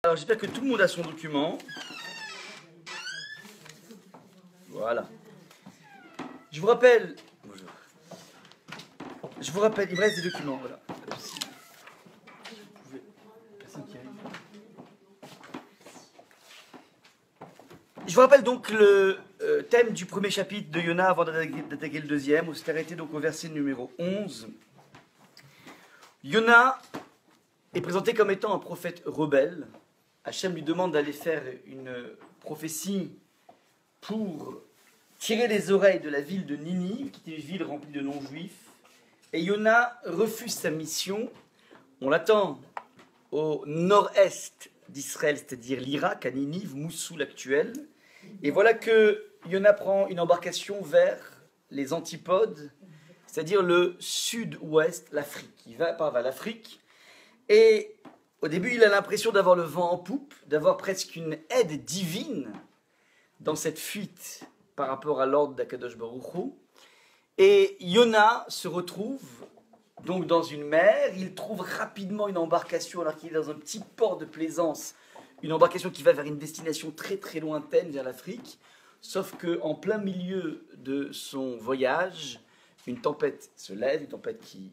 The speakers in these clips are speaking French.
Alors j'espère que tout le monde a son document. Voilà. Je vous rappelle... Bonjour. Je vous rappelle, il me reste des documents, voilà. Je vous rappelle donc le thème du premier chapitre de Yona avant d'attaquer le deuxième. On s'est arrêté donc au verset numéro 11. Yona est présenté comme étant un prophète rebelle. Hachem lui demande d'aller faire une prophétie pour tirer les oreilles de la ville de Ninive, qui était une ville remplie de non-juifs. Et Yona refuse sa mission. On l'attend au nord-est d'Israël, c'est-à-dire l'Irak, à Ninive, Moussoul actuel. Et voilà que Yona prend une embarcation vers les antipodes, c'est-à-dire le sud-ouest, l'Afrique. Il va vers l'Afrique. Et au début, il a l'impression d'avoir le vent en poupe, d'avoir presque une aide divine dans cette fuite par rapport à l'ordre d'Akadosh Baruch Hu. Et Yona se retrouve donc dans une mer. Il trouve rapidement une embarcation alors qu'il est dans un petit port de plaisance, une embarcation qui va vers une destination très très lointaine, vers l'Afrique. Sauf qu'en plein milieu de son voyage, une tempête se lève, une tempête qui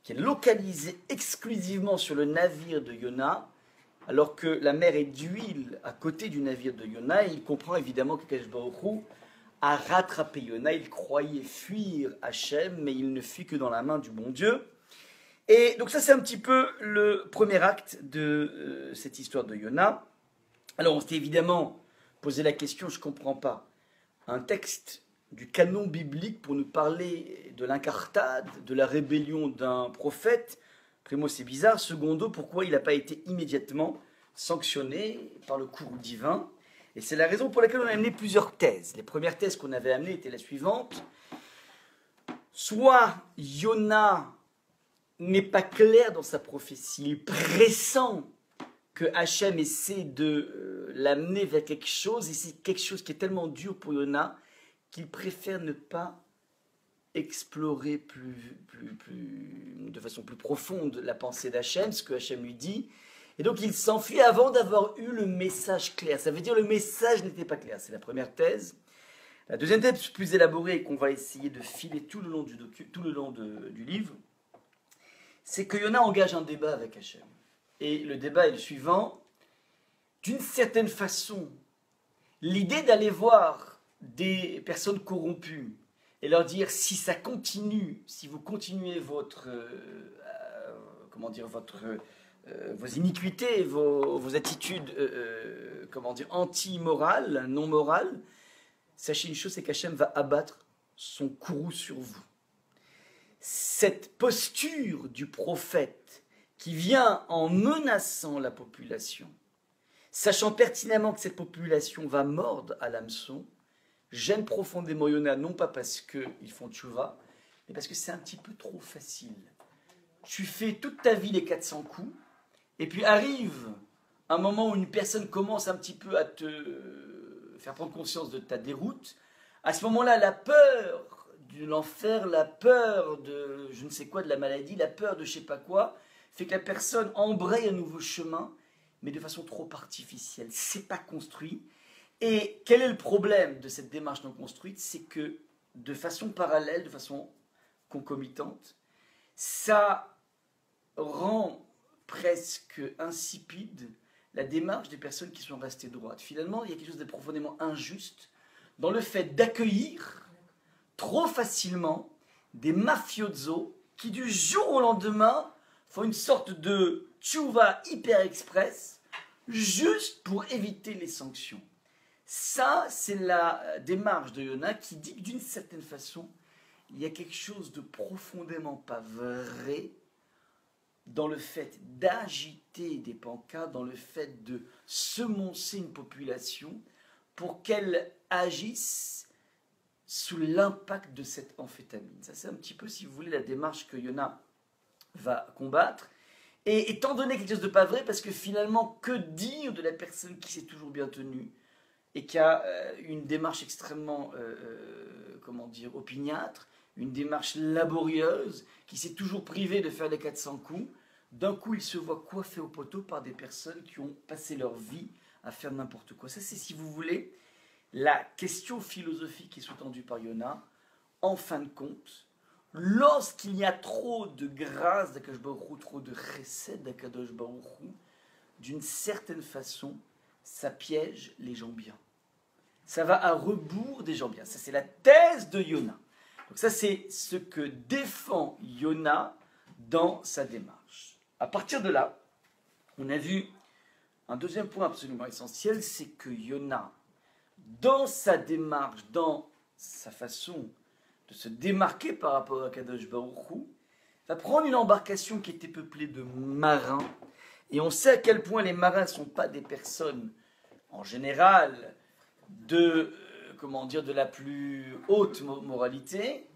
est localisée exclusivement sur le navire de Yona, alors que la mer est d'huile à côté du navire de Yona. Et il comprend évidemment que Akadosh Baruch Hu a rattrapé Yona. Il croyait fuir Hachem, mais il ne fuit que dans la main du bon Dieu. Et donc ça, c'est un petit peu le premier acte de cette histoire de Yona. Alors on s'est évidemment posé la question, je ne comprends pas, un texte du canon biblique pour nous parler de l'incartade, de la rébellion d'un prophète. Primo, c'est bizarre. Secondo, pourquoi il n'a pas été immédiatement sanctionné par le courroux divin? Et c'est la raison pour laquelle on a amené plusieurs thèses. Les premières thèses qu'on avait amenées étaient la suivante. Soit Yona n'est pas clair dans sa prophétie, il pressent que Hachem essaie de l'amener vers quelque chose, et c'est quelque chose qui est tellement dur pour Yona qu'il préfère ne pas explorer de façon plus profonde la pensée d'Hachem, ce que Hachem lui dit. Et donc il s'enfuit avant d'avoir eu le message clair. Ça veut dire le message n'était pas clair. C'est la première thèse. La deuxième thèse, plus élaborée et qu'on va essayer de filer tout le long du livre, c'est que Yona engage un débat avec Hachem. Et le débat est le suivant. D'une certaine façon, l'idée d'aller voir des personnes corrompues et leur dire si ça continue, si vous continuez vos iniquités, vos attitudes anti-morales, non morales, sachez une chose, c'est qu'Hachem va abattre son courroux sur vous. Cette posture du prophète qui vient en menaçant la population, sachant pertinemment que cette population va mordre à l'hameçon, gêne profondément Yona, non pas parce qu'ils font tchouva, mais parce que c'est un petit peu trop facile. Tu fais toute ta vie les 400 coups, et puis arrive un moment où une personne commence un petit peu à te faire prendre conscience de ta déroute. À ce moment-là, la peur de l'enfer, la peur de je ne sais quoi, de la maladie, la peur de je ne sais pas quoi, fait que la personne embraye un nouveau chemin, mais de façon trop artificielle. C'est pas construit. Et quel est le problème de cette démarche non construite? C'est que de façon parallèle, de façon concomitante, ça rend presque insipide la démarche des personnes qui sont restées droites. Finalement, il y a quelque chose de profondément injuste dans le fait d'accueillir trop facilement des mafiosos qui du jour au lendemain font une sorte de tchouva hyper express juste pour éviter les sanctions. Ça, c'est la démarche de Yona qui dit que d'une certaine façon, il y a quelque chose de profondément pas vrai dans le fait d'agiter des pancartes, dans le fait de semoncer une population pour qu'elle agisse sous l'impact de cette amphétamine. Ça, c'est un petit peu, si vous voulez, la démarche que Yona va combattre. Et étant donné quelque chose de pas vrai, parce que finalement, que dire de la personne qui s'est toujours bien tenue et qui a une démarche extrêmement, opiniâtre, une démarche laborieuse, qui s'est toujours privée de faire les 400 coups, d'un coup, il se voit coiffé au poteau par des personnes qui ont passé leur vie à faire n'importe quoi. Ça, c'est, si vous voulez, la question philosophique qui est sous-tendue par Yona. En fin de compte, lorsqu'il y a trop de grâce d'Akadosh Baruch Hu, trop de chesed d'Akadosh Baruch Hu, d'une certaine façon, ça piège les gens bien. Ça va à rebours des gens bien. Ça, c'est la thèse de Yona. Donc ça, c'est ce que défend Yona dans sa démarche. À partir de là, on a vu un deuxième point absolument essentiel, c'est que Yona, dans sa démarche, dans sa façon de se démarquer par rapport à Kadosh Baruch Hu, va prendre une embarcation qui était peuplée de marins. Et on sait à quel point les marins ne sont pas des personnes, en général, de la plus haute moralité.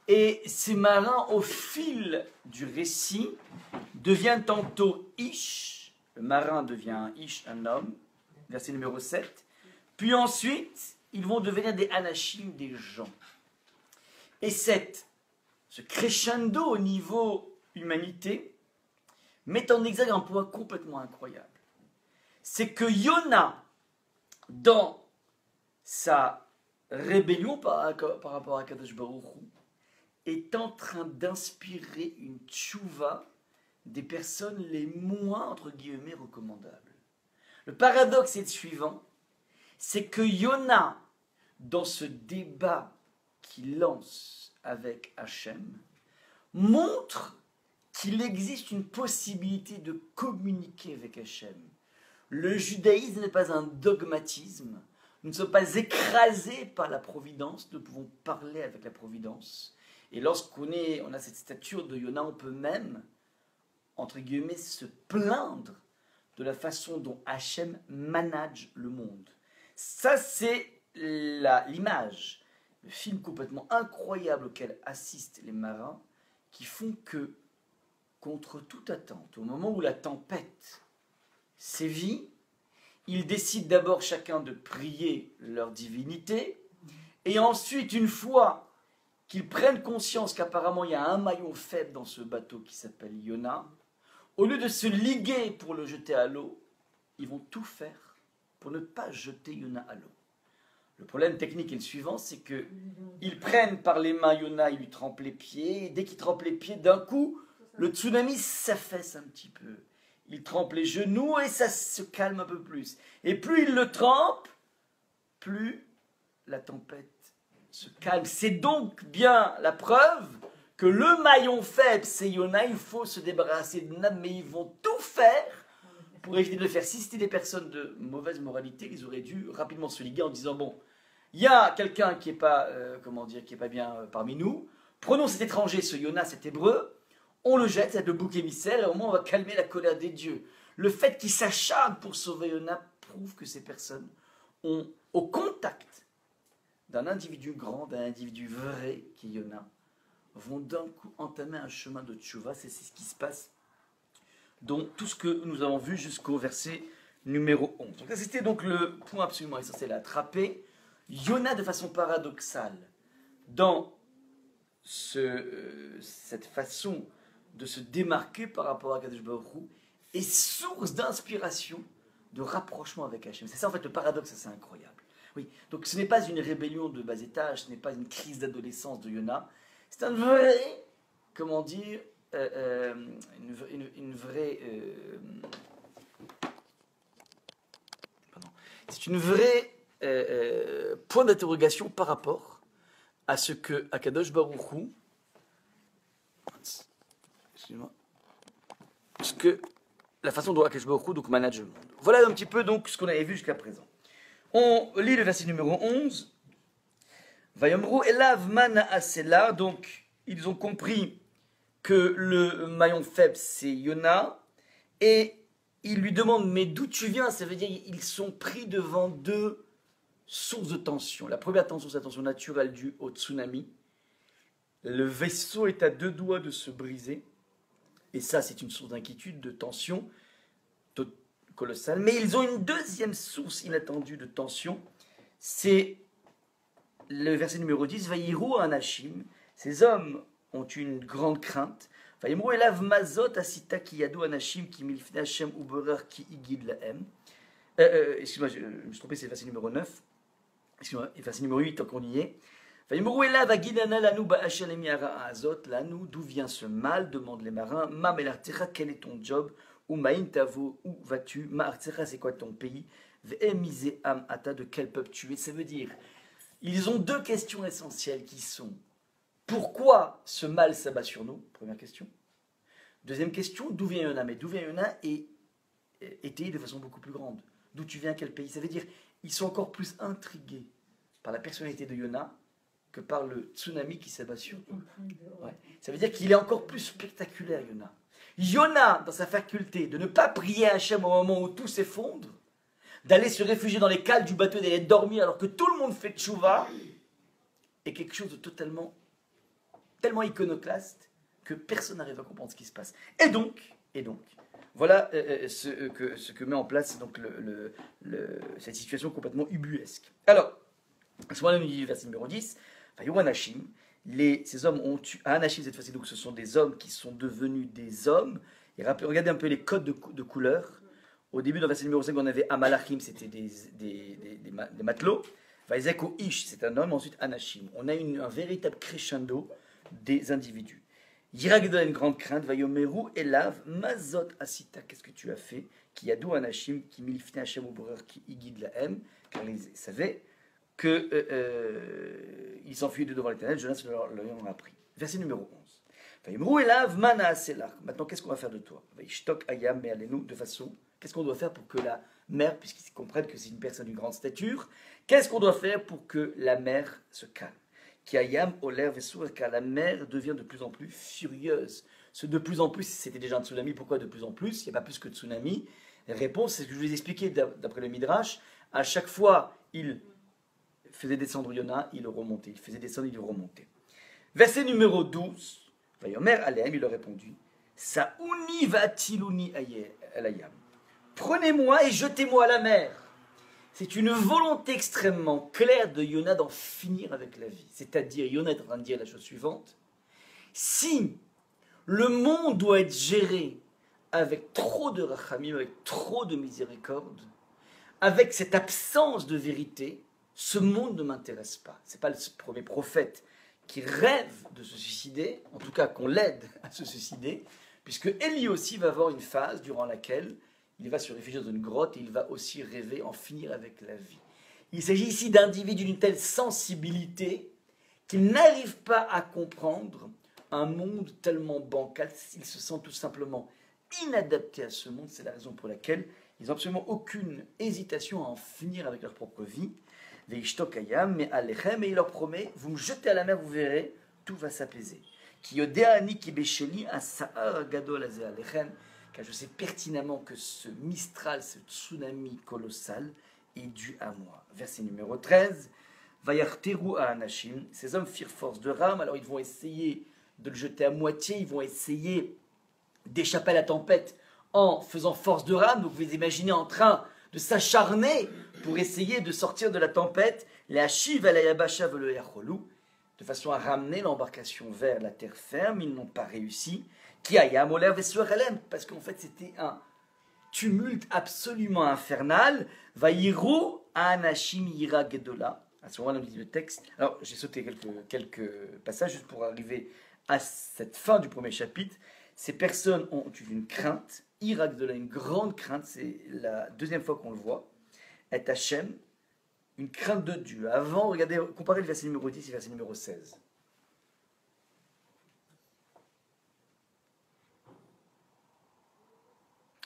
Et ces marins, au fil du récit, deviennent tantôt Ish, le marin devient un Ish, un homme, verset numéro 7, puis ensuite, ils vont devenir des Anashim, des gens. Et ce crescendo au niveau humanité met en exergue un point complètement incroyable. C'est que Yona, dans sa rébellion par rapport à Kadosh Baruch Hu, est en train d'inspirer une tchouva des personnes les moins, entre guillemets, recommandables. Le paradoxe est le suivant, c'est que Yona, dans ce débat qu'il lance avec Hachem, montre qu'il existe une possibilité de communiquer avec Hachem. Le judaïsme n'est pas un dogmatisme, nous ne sommes pas écrasés par la providence, nous pouvons parler avec la providence. Et lorsqu'on a cette stature de Yona, on peut même, entre guillemets, se plaindre de la façon dont Hachem manage le monde. Ça, c'est l'image, le film complètement incroyable auquel assistent les marins, qui font que, contre toute attente, au moment où la tempête sévit, ils décident d'abord chacun de prier leur divinité, et ensuite, une fois qu'ils prennent conscience qu'apparemment il y a un maillon faible dans ce bateau qui s'appelle Yona, au lieu de se liguer pour le jeter à l'eau, ils vont tout faire pour ne pas jeter Yona à l'eau. Le problème technique est le suivant, c'est qu'ils prennent par les mains Yona, ils lui trempent les pieds, et dès qu'ils trempent les pieds, d'un coup, le tsunami s'affaisse un petit peu. Ils trempent les genoux et ça se calme un peu plus. Et plus ils le trempent, plus la tempête se calme. C'est donc bien la preuve que le maillon faible, c'est Yona, il faut se débarrasser de Yona, mais ils vont tout faire pour éviter de le faire. Si c'était des personnes de mauvaise moralité, ils auraient dû rapidement se liguer en disant, bon, il y a quelqu'un qui n'est pas, qui est pas bien parmi nous, prenons cet étranger, ce Yona, cet hébreu, on le jette, c'est le bouc émissaire, et au moins on va calmer la colère des dieux. Le fait qu'ils s'acharnent pour sauver Yona prouve que ces personnes ont, au contact d'un individu grand, d'un individu vrai qui est Yona, vont d'un coup entamer un chemin de tchouva. C'est ce qui se passe dans tout ce que nous avons vu jusqu'au verset numéro 11. Donc c'était donc le point absolument essentiel à attraper. Yona, de façon paradoxale, dans cette façon de se démarquer par rapport à Kadosh Baruch Hu, est source d'inspiration, de rapprochement avec Hachem. C'est ça en fait le paradoxe, c'est incroyable. Oui, donc ce n'est pas une rébellion de bas étage, ce n'est pas une crise d'adolescence de Yona, c'est un vrai, comment dire, c'est une vraie point d'interrogation par rapport à ce que Akadosh Baruch Hu, la façon dont Akadosh Baruch Hu donc manage le monde. Voilà un petit peu donc ce qu'on avait vu jusqu'à présent. On lit le verset numéro 11. Vayomru elav mana asela, donc ils ont compris que le maillon faible c'est Yona, et ils lui demandent mais d'où tu viens? Ça veut dire ils sont pris devant deux sources de tension. La première tension, c'est la tension naturelle due au tsunami. Le vaisseau est à deux doigts de se briser, et ça c'est une source d'inquiétude, de tension colossale. Mais ils ont une deuxième source inattendue de tension, c'est le verset numéro 10, Vayiru Anashim, ces hommes ont une grande crainte, Vayimru elav mazot asita ki yadu anashim ki milfnei Hashem uberer ki igid lahem. Excuse-moi, je me suis trompé, c'est le verset numéro 9. Excuse-moi, le verset numéro 8, tant qu'on y est. Vayimru elav agidana lanu ba'ashel emiara azot lanu, d'où vient ce mal, demandent les marins. Ma melartecha, quel est ton job? Ou ma'in tavo, où vas-tu? Ma artecha, c'est quoi ton pays? Ve'emize am ata, de quel peuple tu es? Ça veut dire, ils ont deux questions essentielles qui sont: pourquoi ce mal s'abat sur nous? Première question. Deuxième question, d'où vient Yona? Mais d'où vient Yona est étayé de façon beaucoup plus grande. D'où tu viens, quel pays? Ça veut dire, ils sont encore plus intrigués par la personnalité de Yona que par le tsunami qui s'abat sur eux. Ouais. Ça veut dire qu'il est encore plus spectaculaire, Yona. Yona, dans sa faculté de ne pas prier à Hachem au moment où tout s'effondre, d'aller se réfugier dans les cales du bateau, d'aller dormir alors que tout le monde fait tchouva, est quelque chose de tellement iconoclaste que personne n'arrive à comprendre ce qui se passe. Et donc, voilà ce que met en place donc cette situation complètement ubuesque. Alors, à ce moment-là, nous dit le verset numéro 10, Anashim, ces hommes ont tué, Anashim cette fois-ci, donc ce sont des hommes qui sont devenus des hommes. Et regardez un peu les codes de couleurs. Au début, dans le verset numéro 5, on avait Amalachim, c'était des matelots. Vaizek ou Ish, c'est un homme. Ensuite, Anashim. On a un véritable crescendo des individus. Yirag donne une grande crainte. Vayomeru elav mazot asita. Qu'est-ce que tu as fait? Qui yadou Anashim, qui milifne Hashem ou borer, qui igid lahem. Car ils savaient qu'ils s'enfuyaient de devant l'Éternel. Jonas leur a appris. Verset numéro 11. Vayomeru elav mana aselach. Maintenant, qu'est-ce qu'on va faire de toi? Vaishtok ayam me'alenu. De façon. Qu'est-ce qu'on doit faire pour que la mer, puisqu'ils comprennent que c'est une personne d'une grande stature, qu'est-ce qu'on doit faire pour que la mer se calme? Kiayam oler vesour, car la mer devient de plus en plus furieuse. Ce de plus en plus, c'était déjà un tsunami. Pourquoi de plus en plus? Il n'y a pas plus que de tsunami. La réponse, c'est ce que je vous ai expliqué d'après le Midrash. À chaque fois, il faisait descendre Yona, il le remontait. Il faisait descendre, il le remontait. Verset numéro 12. Vayomer Aleem, il leur répondit: Saouni vatiluni alayam. Prenez-moi et jetez-moi à la mer. C'est une volonté extrêmement claire de Yona d'en finir avec la vie. C'est-à-dire, Yona est en train de dire la chose suivante: si le monde doit être géré avec trop de rachamim, avec trop de miséricorde, avec cette absence de vérité, ce monde ne m'intéresse pas. Ce n'est pas le premier prophète qui rêve de se suicider, en tout cas qu'on l'aide à se suicider, puisque Élie aussi va avoir une phase durant laquelle il va se réfugier dans une grotte et il va aussi rêver en finir avec la vie. Il s'agit ici d'individus d'une telle sensibilité qu'ils n'arrivent pas à comprendre un monde tellement bancal. Ils se sentent tout simplement inadaptés à ce monde. C'est la raison pour laquelle ils n'ont absolument aucune hésitation à en finir avec leur propre vie. Mais il leur promet: vous me jetez à la mer, vous verrez, tout va s'apaiser. Car je sais pertinemment que ce Mistral, ce tsunami colossal, est dû à moi. Verset numéro 13. Vayarteru à Anashim. Ces hommes firent force de rame, alors ils vont essayer de le jeter à moitié, ils vont essayer d'échapper à la tempête en faisant force de rame. Donc vous vous imaginez en train de s'acharner pour essayer de sortir de la tempête, les Hashiv à la Yabasha le Yacholou, de façon à ramener l'embarcation vers la terre ferme. Ils n'ont pas réussi. Parce qu'en fait c'était un tumulte absolument infernal. Vayiru anashim yira gedola. À ce moment-là, on dit le texte. Alors j'ai sauté quelques passages juste pour arriver à cette fin du premier chapitre. Ces personnes ont eu une crainte, ira gedola, une grande crainte. C'est la deuxième fois qu'on le voit. Et Hachem, une crainte de Dieu. Avant, regardez, comparez le verset numéro 10 et le verset numéro 16.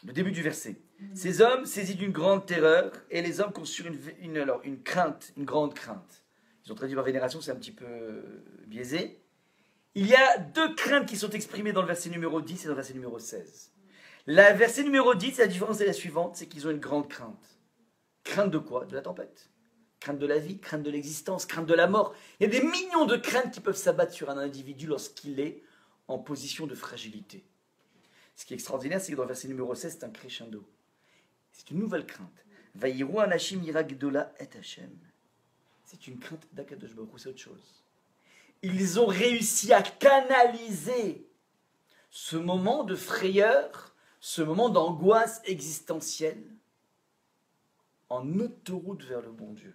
Le début du verset. Ces hommes saisis d'une grande terreur, et les hommes conçurent une crainte, une grande crainte. Ils ont traduit par vénération, c'est un petit peu biaisé. Il y a deux craintes qui sont exprimées dans le verset numéro 10 et dans le verset numéro 16. Le verset numéro 10, la différence est la suivante, c'est qu'ils ont une grande crainte. Crainte de quoi? De la tempête. Crainte de la vie, crainte de l'existence, crainte de la mort. Il y a des millions de craintes qui peuvent s'abattre sur un individu lorsqu'il est en position de fragilité. Ce qui est extraordinaire, c'est que dans le verset numéro 16, c'est un crescendo. C'est une nouvelle crainte. Vayiru anashim yira gedola et Hashem. C'est une crainte d'Akadosh Baruch Hu, c'est autre chose. Ils ont réussi à canaliser ce moment de frayeur, ce moment d'angoisse existentielle, en autoroute vers le bon Dieu.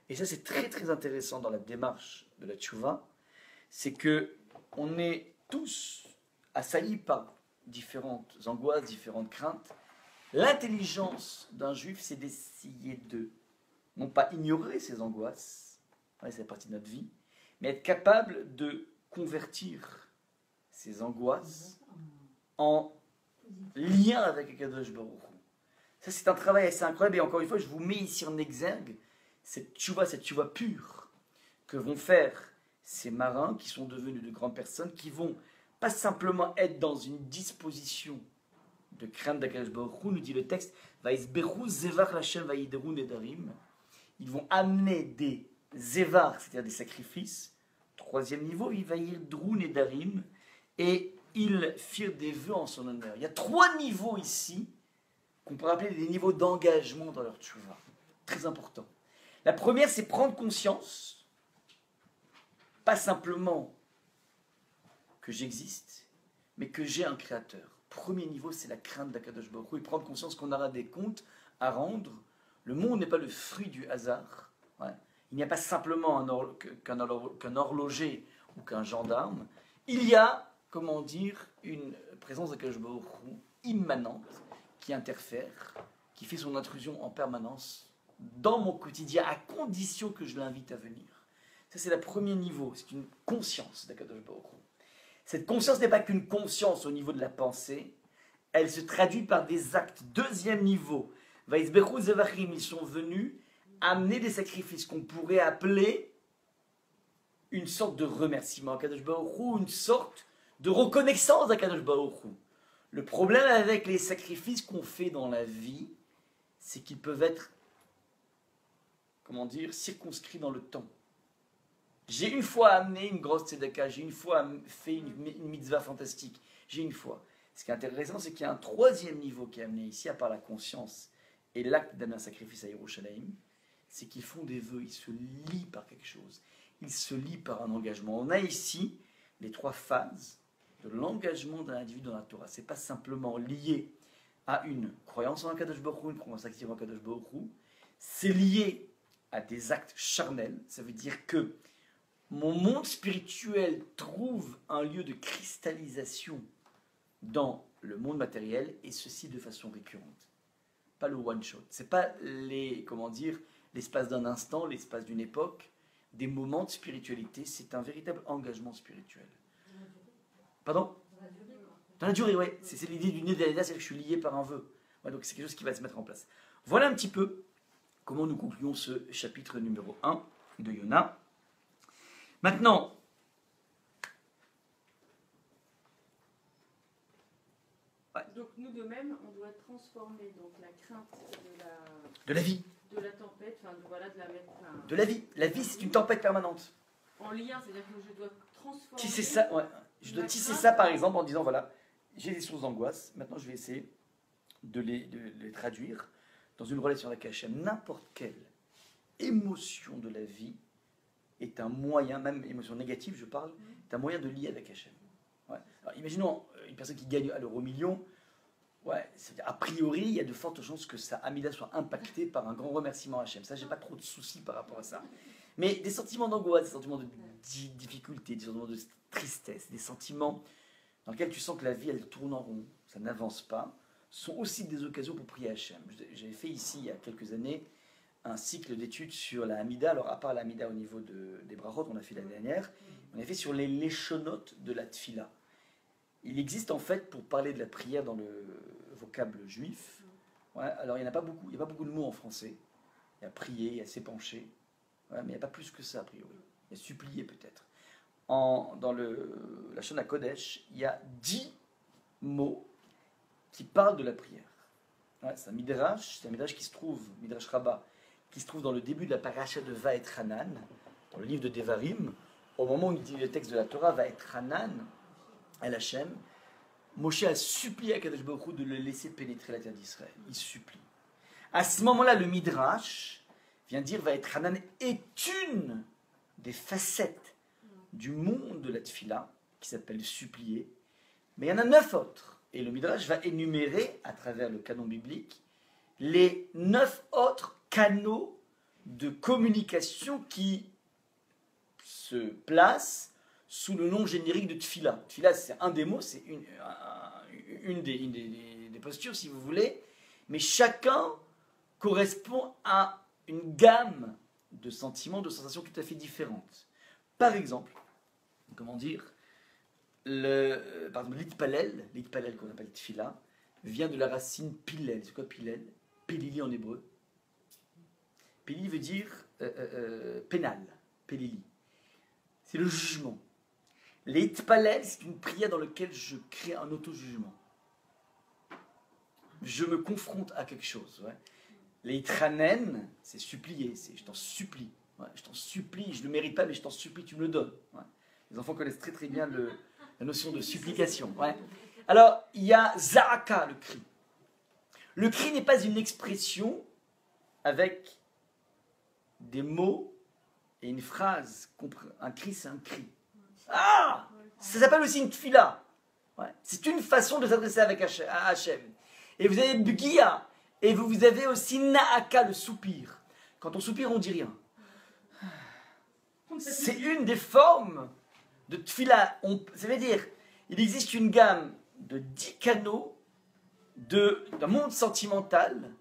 Et ça, c'est très très intéressant dans la démarche de la tchouva, c'est que on est tous assaillis par différentes angoisses, différentes craintes. L'intelligence d'un juif, c'est d'essayer de, non pas ignorer ces angoisses, ouais, c'est partie de notre vie, mais être capable de convertir ces angoisses en lien avec Akadosh Baruch Hu. Ça, c'est un travail assez incroyable. Et encore une fois, je vous mets ici en exergue cette tchouva pure que vont faire ces marins qui sont devenus de grandes personnes, qui vont pas simplement être dans une disposition de crainte d'Akadosh Baruch Hu, nous dit le texte, Vaïsberu zevar Hashem vaïderu nedarim. Ils vont amener des zévar, c'est-à-dire des sacrifices. Troisième niveau, ils vaïderu nedarim, et ils firent des vœux en son honneur. Il y a 3 niveaux ici qu'on pourrait appeler des niveaux d'engagement dans leur tchouva. Très important. La première, c'est prendre conscience, pas simplement que j'existe, mais que j'ai un créateur. Premier niveau, c'est la crainte d'Akadosh Baruch Hu, et prendre conscience qu'on aura des comptes à rendre. Le monde n'est pas le fruit du hasard. Ouais. Il n'y a pas simplement qu'un horloger ou qu'un gendarme. Il y a, comment dire, une présence d'Akadosh Baruch Hu immanente qui interfère, qui fait son intrusion en permanence dans mon quotidien, à condition que je l'invite à venir. Ça, c'est le premier niveau, c'est une conscience d'Akadosh Baruch Hu. Cette conscience n'est pas qu'une conscience au niveau de la pensée, elle se traduit par des actes. Deuxième niveau, Vaïsberu Zevachim, ils sont venus amener des sacrifices qu'on pourrait appeler une sorte de remerciement à Kadosh Baruch Hu, une sorte de reconnaissance à Kadosh Baruch Hu. Le problème avec les sacrifices qu'on fait dans la vie, c'est qu'ils peuvent être, comment dire, circonscrits dans le temps. J'ai une fois amené une grosse tzedaka, j'ai une fois fait une mitzvah fantastique, j'ai une fois. Ce qui est intéressant, c'est qu'il y a un 3e niveau qui est amené ici, à part la conscience et l'acte d'amener un sacrifice à Yerushalayim, c'est qu'ils font des vœux, ils se lient par quelque chose, ils se lient par un engagement. On a ici les 3 phases de l'engagement d'un individu dans la Torah. Ce n'est pas simplement lié à une croyance en Kadosh Baruch Hu, une croyance active en Kadosh Baruch Hu, c'est lié à des actes charnels. Ça veut dire que mon monde spirituel trouve un lieu de cristallisation dans le monde matériel, et ceci de façon récurrente. Pas le one shot. C'est pas l'espace d'un instant, l'espace d'une époque, des moments de spiritualité. C'est un véritable engagement spirituel. Pardon ? Dans la durée, oui. C'est l'idée du Nédaleda, c'est que je suis lié par un vœu. Ouais, donc c'est quelque chose qui va se mettre en place. Voilà un petit peu comment nous concluons ce chapitre numéro 1 de Yona. Maintenant, donc nous de même, on doit transformer donc la crainte de la vie, de la tempête, de la mettre de la vie. La vie, c'est une tempête permanente. En lien, c'est-à-dire que je dois transformer. Tisser ça, ouais. Je dois tisser ça, par exemple, en disant voilà, j'ai des sources d'angoisse. Maintenant, je vais essayer de les traduire dans une relation avec Hachem. N'importe quelle émotion de la vie est un moyen, même émotion négative, je parle, est un moyen de lier avec Hachem. Ouais. Alors, imaginons une personne qui gagne à l'euro million. Ouais, a priori, il y a de fortes chances que sa Amida soit impactée par un grand remerciement à Hachem. Ça, j'ai pas trop de soucis par rapport à ça. Mais des sentiments d'angoisse, des sentiments de difficulté, des sentiments de tristesse, des sentiments dans lesquels tu sens que la vie, elle tourne en rond, ça n'avance pas, sont aussi des occasions pour prier à Hachem. J'avais fait ici, il y a quelques années, un cycle d'études sur la Hamida. Alors, à part la Hamida au niveau des brachot, on a fait l'année dernière, on a fait sur les léchonotes de la tfila. Il existe en fait, pour parler de la prière dans le vocable juif, ouais, alors il n'y a pas beaucoup de mots en français. Il y a prier, il y a s'épancher, ouais, mais il n'y a pas plus que ça a priori. Il y a supplier peut-être. Dans la Shona Kodesh, il y a 10 mots qui parlent de la prière. Ouais, c'est un midrash qui se trouve, midrash Rabbah, qui se trouve dans le début de la paracha de Va'et Hanan, dans le livre de Devarim, au moment où il dit le texte de la Torah, Va'et Hanan, El Hachem, Moshe a supplié à Kadosh Baruch Hu de le laisser pénétrer la terre d'Israël. Il supplie. À ce moment-là, le midrash vient dire Va'et Hanan est une des facettes du monde de la tfila, qui s'appelle supplier, Mais il y en a 9 autres. Et le Midrash va énumérer, à travers le canon biblique, les 9 autres canaux de communication qui se placent sous le nom générique de Tfila. Tfila, c'est un des mots, c'est une des postures, si vous voulez, mais chacun correspond à une gamme de sentiments, de sensations tout à fait différentes. Par exemple, comment dire, l'itpalel qu'on appelle Tfila, vient de la racine pilel. C'est quoi pilel? Pelili en hébreu. Pelili veut dire pénal, pelili. C'est le jugement. L'itpalel, c'est une prière dans laquelle je crée un auto-jugement. Je me confronte à quelque chose. Ouais. L'itchanen, c'est supplier, c'est je t'en supplie. Ouais, je t'en supplie, je ne le mérite pas, mais je t'en supplie, tu me le donnes. Ouais. Les enfants connaissent très très bien la notion de supplication. Ouais. Alors, il y a Za'aka, le cri. Le cri n'est pas une expression avec des mots et une phrase. Un cri, c'est un cri. Ah! Ça s'appelle aussi une tfila. Ouais. C'est une façon de s'adresser à Hachem. Et vous avez Bgia, et vous avez aussi Naaka, le soupir. Quand on soupire, on ne dit rien. C'est une des formes de tfila. Ça veut dire, il existe une gamme de 10 canaux d'un monde sentimental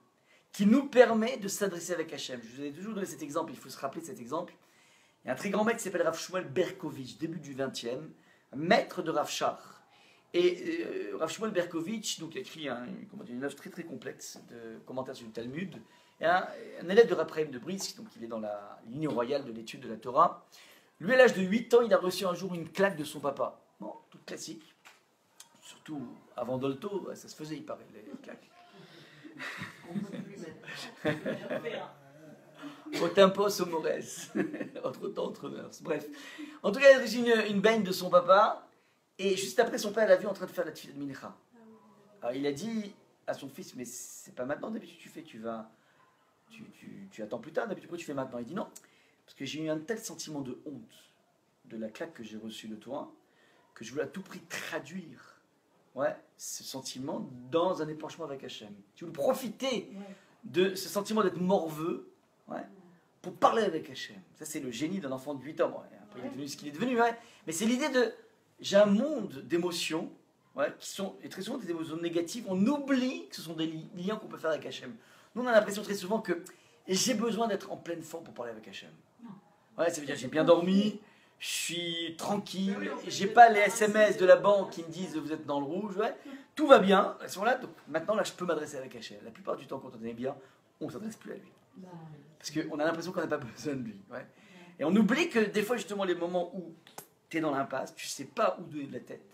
qui nous permet de s'adresser avec Hachem. Je vous ai toujours donné cet exemple, il faut se rappeler de cet exemple. Il y a un très grand maître qui s'appelle Rav Shmuel Berkovitch, début du XXe, maître de Rav Shach. Et Rav Shmuel Berkovitch, donc, il a écrit une œuvre très très complexe de commentaires sur le Talmud. Et un élève de Rav Chaim de Brisk, donc il est dans la ligne royale de l'étude de la Torah. Lui, à l'âge de 8 ans, il a reçu un jour une claque de son papa. Bon, toute classique. Surtout avant Dolto, ça se faisait, il paraît, les claques. Au tempos au mores. Entre temps, entre mœurs. Bref. En tout cas, il a reçu une baigne de son papa. Et juste après, son père l'a vu en train de faire la tefila de mincha. Alors il a dit à son fils, mais c'est pas maintenant, d'habitude tu attends plus tard, d'habitude pourquoi tu fais maintenant? Il dit non, parce que j'ai eu un tel sentiment de honte de la claque que j'ai reçue de toi, que je voulais à tout prix traduire ce sentiment dans un épanchement avec Hachem. Tu veux profiter de ce sentiment d'être morveux pour parler avec Hachem. Ça c'est le génie d'un enfant de 8 ans. Après il est devenu ce qu'il est devenu, mais c'est l'idée de... J'ai un monde d'émotions qui sont, et très souvent des émotions négatives. On oublie que ce sont des liens qu'on peut faire avec Hachem. Nous, on a l'impression très souvent que j'ai besoin d'être en pleine forme pour parler avec Hachem. Ça veut dire j'ai bien dormi, je suis tranquille, j'ai pas les SMS de la banque qui me disent vous êtes dans le rouge. Tout va bien. À ce moment-là, donc, maintenant, là, je peux m'adresser avec Hachem. La plupart du temps, quand on est bien, on ne s'adresse plus à lui. Parce qu'on a l'impression qu'on n'a pas besoin de lui. Et on oublie que des fois, justement, les moments où tu es dans l'impasse, tu ne sais pas où donner de la tête.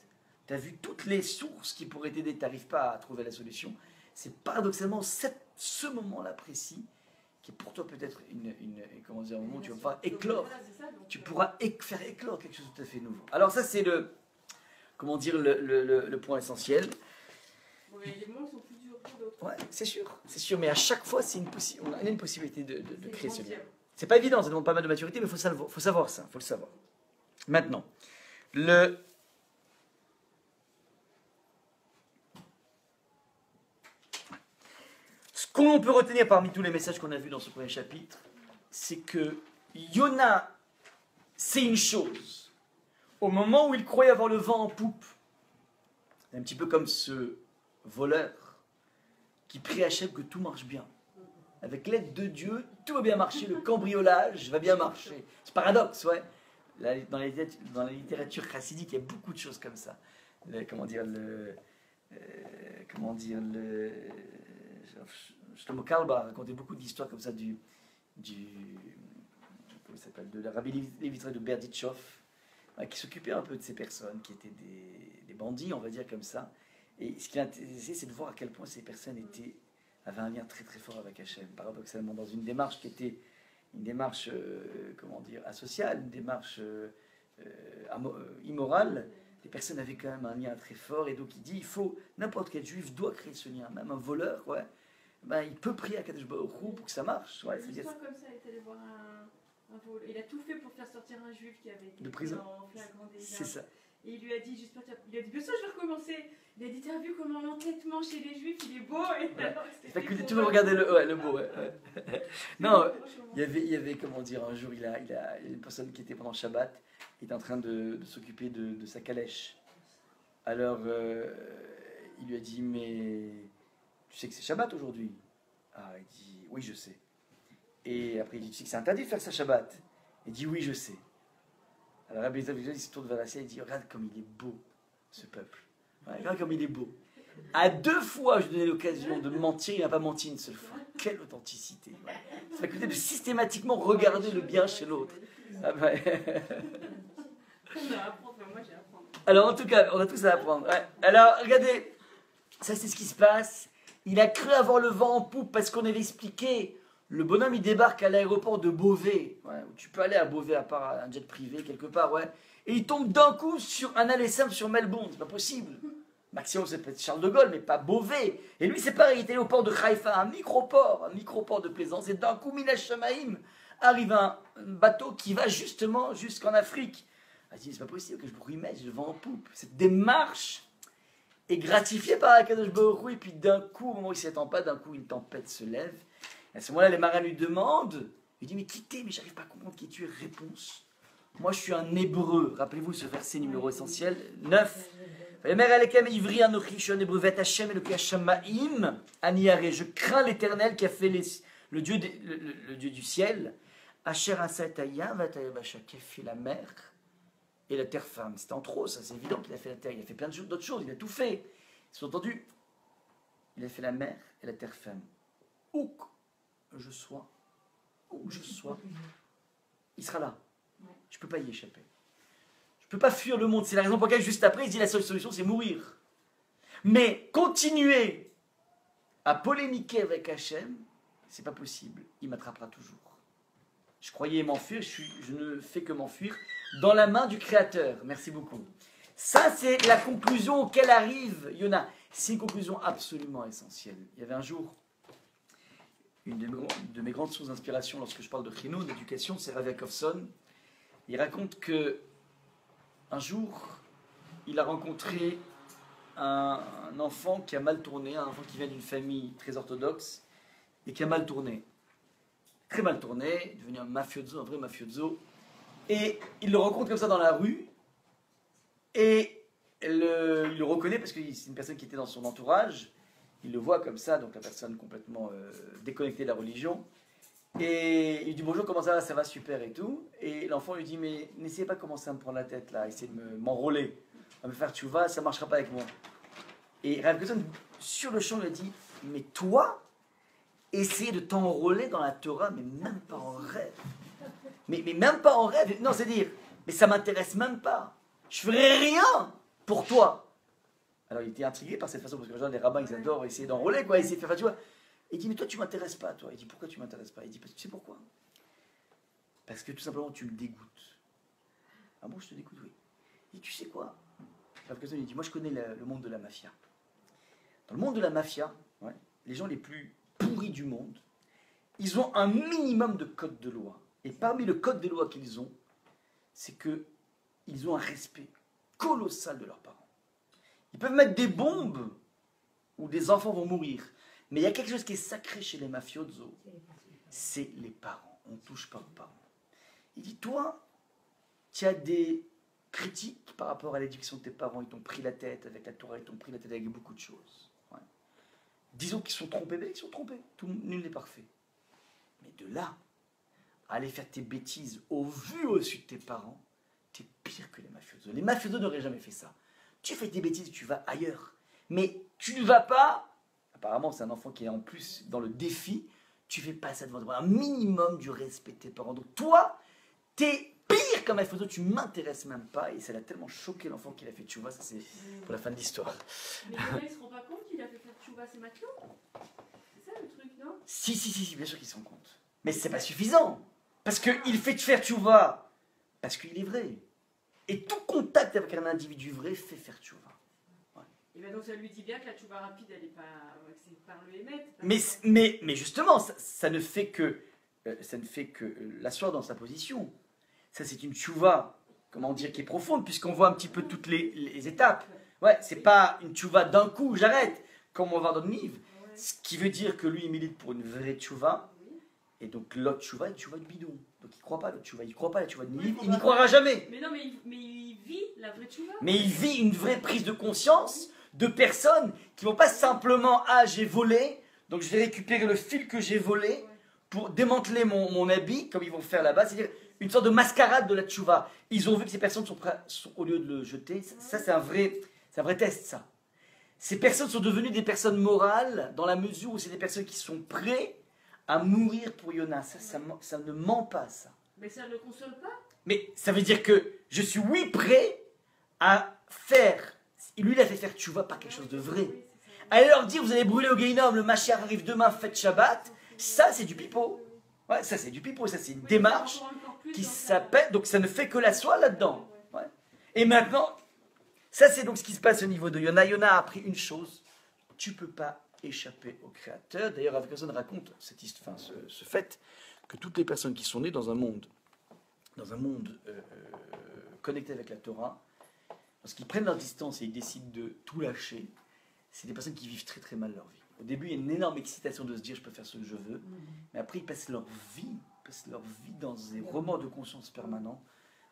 Tu as vu toutes les sources qui pourraient t'aider, tu n'arrives pas à trouver la solution. C'est paradoxalement ce moment-là précis qui est pour toi peut-être un moment où tu vas pouvoir éclore. Tu pourras faire éclore quelque chose de tout à fait nouveau. Alors ça, c'est le point essentiel. Les mots sont plus durs que d'autres. C'est sûr, mais à chaque fois, on a une possibilité de créer ce lien. C'est pas évident, ça demande pas mal de maturité, mais il faut savoir ça, il faut le savoir. Maintenant, ce qu'on peut retenir parmi tous les messages qu'on a vus dans ce premier chapitre, c'est que Yona, c'est une chose. Au moment où il croyait avoir le vent en poupe, un petit peu comme ce voleur qui prie à Hachem que tout marche bien. Avec l'aide de Dieu, tout va bien marcher, le cambriolage va bien marcher. C'est paradoxe, Dans la littérature chassidique, il y a beaucoup de choses comme ça. Shlomo Karlbar racontait beaucoup d'histoires comme ça comment il s'appelle, de la Rabbi Lévi-Israël de Berditchov, qui s'occupait un peu de ces personnes qui étaient des bandits, on va dire comme ça. Et ce qui l'intéressait, c'est de voir à quel point ces personnes avaient un lien très très fort avec Hachem, paradoxalement, dans une démarche qui était une démarche, asociale, une démarche immorale. Les personnes avaient quand même un lien très fort, et donc il dit, n'importe quel juif doit créer ce lien, même un voleur, il peut prier à Kadosh Baruch Hu pour que ça marche. Une histoire comme ça, il est allé voir un vol. Il a tout fait pour faire sortir un juif qui avait été de prison. en flagrant délit. C'est ça. Et il lui a dit, juste pour dire, il a dit, bien sûr, je vais recommencer. Il a dit, t'as vu comment l'entêtement chez les Juifs, il est beau. Et alors, Fait que tu veux regarder le beau, ouais. Non, il y avait, comment dire, un jour, il y a une personne qui était pendant Shabbat, il était en train de s'occuper de sa calèche. Alors, il lui a dit, mais tu sais que c'est Shabbat aujourd'hui? Ah, il dit, oui, je sais. Et après, il dit, tu sais que c'est interdit de faire ça Shabbat? Il dit, oui, je sais. Alors, Rabbi Zav, il se tourne vers la scène et dit, regarde comme il est beau, ce peuple. Ouais, regarde comme il est beau. À 2 fois, je lui ai donné l'occasion de mentir, il n'a pas menti une seule fois. Quelle authenticité. Ouais. Ça fait de systématiquement regarder le bien chez l'autre. Ah ouais. On a à apprendre, moi j'ai à apprendre. Alors, en tout cas, on a tous à apprendre. Ouais. Alors, regardez, ça c'est ce qui se passe. Il a cru avoir le vent en poupe parce qu'on avait expliqué. Le bonhomme, il débarque à l'aéroport de Beauvais. Ouais, où tu peux aller à Beauvais à part un jet privé quelque part, ouais. Et il tombe d'un coup sur un aller simple sur Melbourne. C'est pas possible. Maximum, c'est peut-être Charles de Gaulle, mais pas Beauvais. Et lui, c'est pareil, il était au port de Haïfa, un microport de plaisance. Et d'un coup, Minash Shamaïm, arrive un bateau qui va justement jusqu'en Afrique. Il dit, c'est pas possible que je me remette, je vends en poupe. Cette démarche est gratifiée par Akadosh Baruch Hu. Et puis d'un coup, au moment où il ne s'y attend pas, d'un coup, une tempête se lève. Et à ce moment-là, les marins lui demandent, il dit, mais qui t'es? Mais j'arrive pas à comprendre qui tu es. Réponse. Moi, je suis un hébreu. Rappelez-vous ce verset numéro essentiel, 9. Je crains l'Éternel qui a fait le Dieu du ciel. Asher Asataya Vatayabasha, qui a fait la mer et la terre femme. C'était en trop, ça c'est évident qu'il a fait la terre. Il a fait plein d'autres choses, il a tout fait. Sous-entendu, il a fait la mer et la terre femme. Où que je sois, il sera là. Je ne peux pas y échapper. Je ne peux pas fuir le monde. C'est la raison pour laquelle, juste après, il dit la seule solution, c'est mourir. Mais continuer à polémiquer avec Hachem, c'est pas possible. Il m'attrapera toujours. Je croyais m'enfuir, je ne fais que m'enfuir dans la main du Créateur. Merci beaucoup. Ça, c'est la conclusion auquel arrive Yona. C'est une conclusion absolument essentielle. Il y avait un jour, une de mes grandes sources d'inspiration lorsque je parle de Chino, d'éducation, c'est Rav Yakovson. Il raconte que un jour, il a rencontré un enfant qui a mal tourné, un enfant qui vient d'une famille très orthodoxe et qui a mal tourné. Très mal tourné, devenu un mafioso, un vrai mafioso. Et il le rencontre comme ça dans la rue et il le reconnaît parce que c'est une personne qui était dans son entourage. Il le voit comme ça, donc la personne complètement déconnectée de la religion. Et il dit bonjour, comment ça va super et tout. Et l'enfant lui dit mais n'essayez pas de commencer à me prendre la tête là, essayez de m'enrôler, à me faire tchouva, ça ne marchera pas avec moi. Et Rav Yakovson, sur le champ, lui a dit mais toi, essayer de t'enrôler dans la Torah, mais même pas en rêve. Mais même pas en rêve. Non, c'est dire, mais ça m'intéresse même pas. Je ferai rien pour toi. Alors il était intrigué par cette façon, parce que les rabbins, ils adorent essayer d'enrôler, quoi, essayer de faire, tu vois. Il dit, mais toi, tu m'intéresses pas, toi. Il dit, pourquoi tu m'intéresses pas? Il dit, parce que tu sais pourquoi? Parce que tout simplement, tu me dégoûtes. Ah bon, je te dégoûte, oui. Il dit, tu sais quoi? Il dit, moi, je connais le monde de la mafia. Dans le monde de la mafia, ouais, les gens les plus pourris du monde, ils ont un minimum de code de loi. Et parmi le code de loi qu'ils ont, c'est qu'ils ont un respect colossal de leurs parents. Ils peuvent mettre des bombes où des enfants vont mourir. Mais il y a quelque chose qui est sacré chez les mafiosos, c'est les parents. On ne touche pas aux parents. Il dit, toi, tu as des critiques par rapport à l'éducation de tes parents. Ils t'ont pris la tête avec la Torah, ils t'ont pris la tête avec beaucoup de choses. Ouais. Disons qu'ils sont trompés, mais ils sont trompés. Nul n'est parfait. Mais de là, à aller faire tes bêtises au vu au-dessus de tes parents, t'es pire que les mafiosos. Les mafiosos n'auraient jamais fait ça. Tu fais tes bêtises, tu vas ailleurs. Mais tu ne vas pas... Apparemment, c'est un enfant qui est en plus dans le défi. Tu fais pas ça devant toi. Un minimum du respect de tes parents. Donc toi, t'es pire comme mafioso. Tu m'intéresses même pas. Et ça l'a tellement choqué l'enfant qu'il a fait tchouva. Ça, c'est pour la fin de l'histoire. Mais il ne se rend pas compte qu'il a fait faire tchouva ses matelots. C'est ça le truc, non? Si, bien sûr qu'il se rend compte. Mais c'est pas suffisant. Parce qu'il fait faire tchouva. Parce qu'il est vrai. Et tout contact avec un individu vrai fait faire tchouva. Et bien donc ça lui dit bien que la tchouva rapide, elle n'est pas... c'est par le émettre. Mais justement, ça ne fait que l'asseoir dans sa position. Ça, c'est une tchouva comment dire, qui est profonde, puisqu'on voit un petit peu toutes les étapes. Ouais, c'est pas une tchouva d'un coup, j'arrête, comme on va dans le livre. Ce qui veut dire que lui, il milite pour une vraie tchouva, et donc l'autre tchouva est une tchouva de bidon. Donc il ne croit pas à l'autre tchouva, il ne croit pas à la tchouva de livre, il n'y croira jamais. Mais non, mais il vit la vraie tchouva. Mais il vit une vraie prise de conscience de personnes qui ne vont pas simplement, ah, j'ai volé, donc je vais récupérer le fil que j'ai volé pour démanteler mon habit, comme ils vont faire là-bas, c'est-à-dire une sorte de mascarade de la tchouva. Ils ont vu que ces personnes sont au lieu de le jeter, ça c'est un vrai test, ça. Ces personnes sont devenues des personnes morales dans la mesure où c'est des personnes qui sont prêtes à mourir pour Yona. Ça ne ment pas, ça. Mais ça ne le console pas. Mais ça veut dire que je suis, oui, prêt à faire. Lui, il a fait faire tchouva par quelque chose de vrai. Allez leur dire, vous allez brûler au Guéhinom, le Mashiach arrive demain, faites Shabbat. Ça, c'est du pipeau. Ouais, ça, c'est du pipeau. Ça, c'est une démarche qui s'appelle. Donc, ça ne fait que la soi là-dedans. Ouais. Et maintenant, ça, c'est donc ce qui se passe au niveau de Yona. Yona a appris une chose, tu ne peux pas échapper au Créateur. D'ailleurs, Avkazon raconte ce fait que toutes les personnes qui sont nées dans un monde connecté avec la Torah, lorsqu'ils prennent leur distance et ils décident de tout lâcher, c'est des personnes qui vivent très très mal leur vie. Au début, il y a une énorme excitation de se dire je peux faire ce que je veux, mais après ils passent leur vie dans des remords de conscience permanents.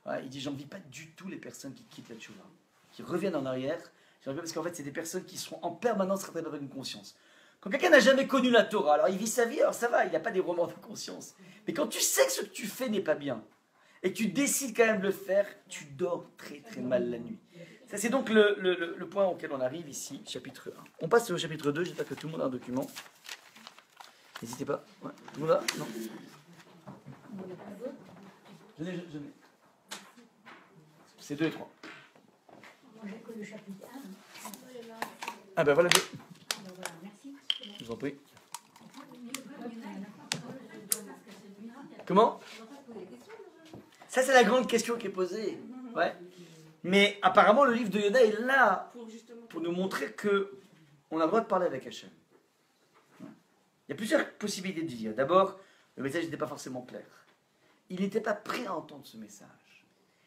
Ouais, il dit j'envie pas du tout les personnes qui quittent la Tchouva, qui reviennent en arrière, parce qu'en fait c'est des personnes qui sont en permanence traitées avec une conscience. Quand quelqu'un n'a jamais connu la Torah, alors il vit sa vie, alors ça va, il n'a pas des remords de conscience. Mais quand tu sais que ce que tu fais n'est pas bien, et que tu décides quand même de le faire, tu dors très très mal la nuit. Ça c'est donc le point auquel on arrive ici, chapitre 1. On passe au chapitre 2, j'espère que tout le monde a un document. N'hésitez pas. Ouais. Tout le monde a? Non. Je n'ai. C'est 2 et 3. Ah ben voilà 2. Je vous en prie. Comment? Ça, c'est la grande question qui est posée. Ouais. Mais apparemment, le livre de Yona est là pour nous montrer que on a le droit de parler avec Hachem. Il y a plusieurs possibilités de dire. D'abord, le message n'était pas forcément clair. Il n'était pas prêt à entendre ce message.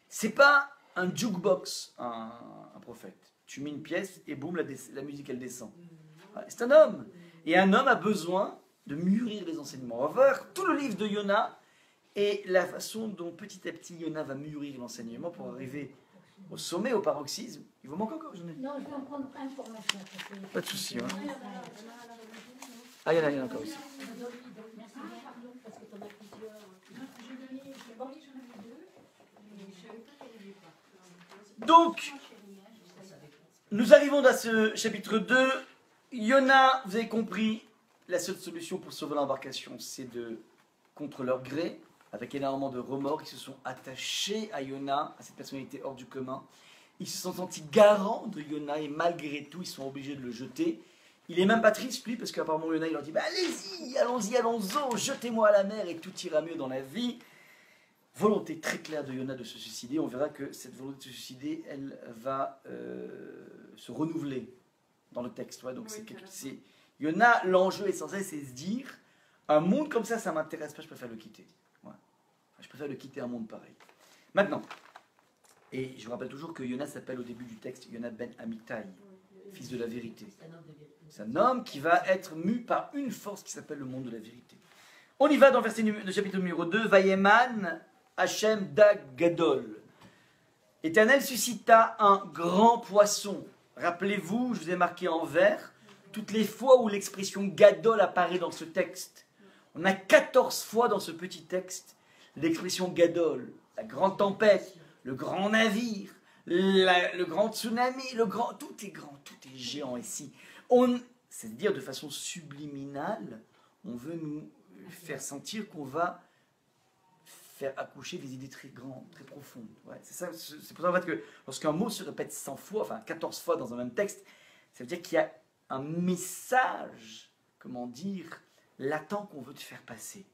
C'est pas un jukebox, un prophète. Tu mets une pièce et boum, la musique elle descend. Ouais, c'est un homme. Et un homme a besoin de mûrir les enseignements. On va voir tout le livre de Yona et la façon dont petit à petit Yona va mûrir l'enseignement pour arriver au sommet, au paroxysme. Il vous manque encore, j'en ai. Non, je vais en prendre un pour ma soeur. Pas de souci. Hein. Ah, il y en a encore aussi. Donc, nous arrivons à ce chapitre 2. Yona, vous avez compris, la seule solution pour sauver l'embarcation, c'est de, contre leur gré, avec énormément de remords, ils se sont attachés à Yona, à cette personnalité hors du commun. Ils se sont sentis garants de Yona et malgré tout, ils sont obligés de le jeter. Il n'est même pas triste, lui, parce qu'apparemment Yona, il leur dit bah, allez-y, allons-y, jetez-moi à la mer et tout ira mieux dans la vie. Volonté très claire de Yona de se suicider. On verra que cette volonté de se suicider, elle va se renouveler dans le texte. Ouais, donc c'est Yona, l'enjeu essentiel, c'est se dire un monde comme ça ne m'intéresse pas, je préfère le quitter. Ouais. Je préfère le quitter un monde pareil. Maintenant, et je vous rappelle toujours que Yona s'appelle au début du texte Yona ben Amittai, fils de la vérité. C'est un homme qui va être mu par une force qui s'appelle le monde de la vérité. On y va dans le chapitre numéro 2. Vayeman Hachem Dag Gadol. L'Éternel suscita un grand poisson. Rappelez-vous, je vous ai marqué en vert, toutes les fois où l'expression Gadol apparaît dans ce texte. On a 14 fois dans ce petit texte l'expression Gadol. La grande tempête, le grand navire, le grand tsunami, tout est grand, tout est géant ici. C'est-à-dire de façon subliminale, on veut nous faire sentir qu'on va faire accoucher des idées très grandes, très profondes. Ouais, c'est pour ça en fait, que lorsqu'un mot se répète 100 fois, enfin 14 fois dans un même texte, ça veut dire qu'il y a un message, comment dire, latent qu'on veut te faire passer.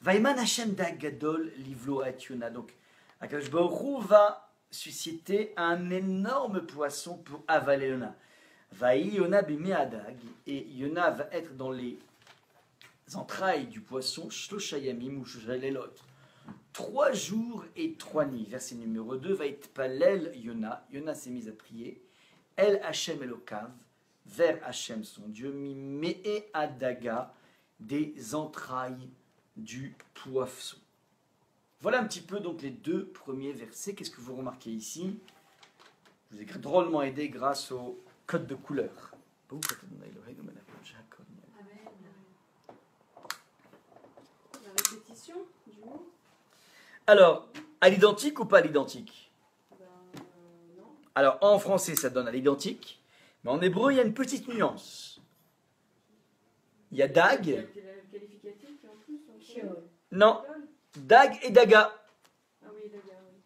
Vaïman Hashem Dagadol Livlo Atyona. Donc, Akadosh Baruch Hu va susciter un énorme poisson pour avaler Yona. Vaï Yona Bimeadag. Et Yona va être dans les entrailles du poisson, Shloshayamim ou Shoshalelot. 3 jours et 3 nuits. Verset numéro 2, va être Palel Yona. Yona s'est mise à prier. El Hachem Elokav, vers Hachem son Dieu, Mimee Adaga, des entrailles du poisson. Voilà un petit peu donc les 2 premiers versets. Qu'est-ce que vous remarquez ici? Je vous ai drôlement aidé grâce au code de couleur. Amen. La répétition du mot? Alors, à l'identique ou pas à l'identique? Non. Alors, en français, ça donne à l'identique, mais en hébreu, il y a une petite nuance. Il y a dag. Il y a le qualificatif en plus. Non, dag et daga. Ah oui, daga, oui.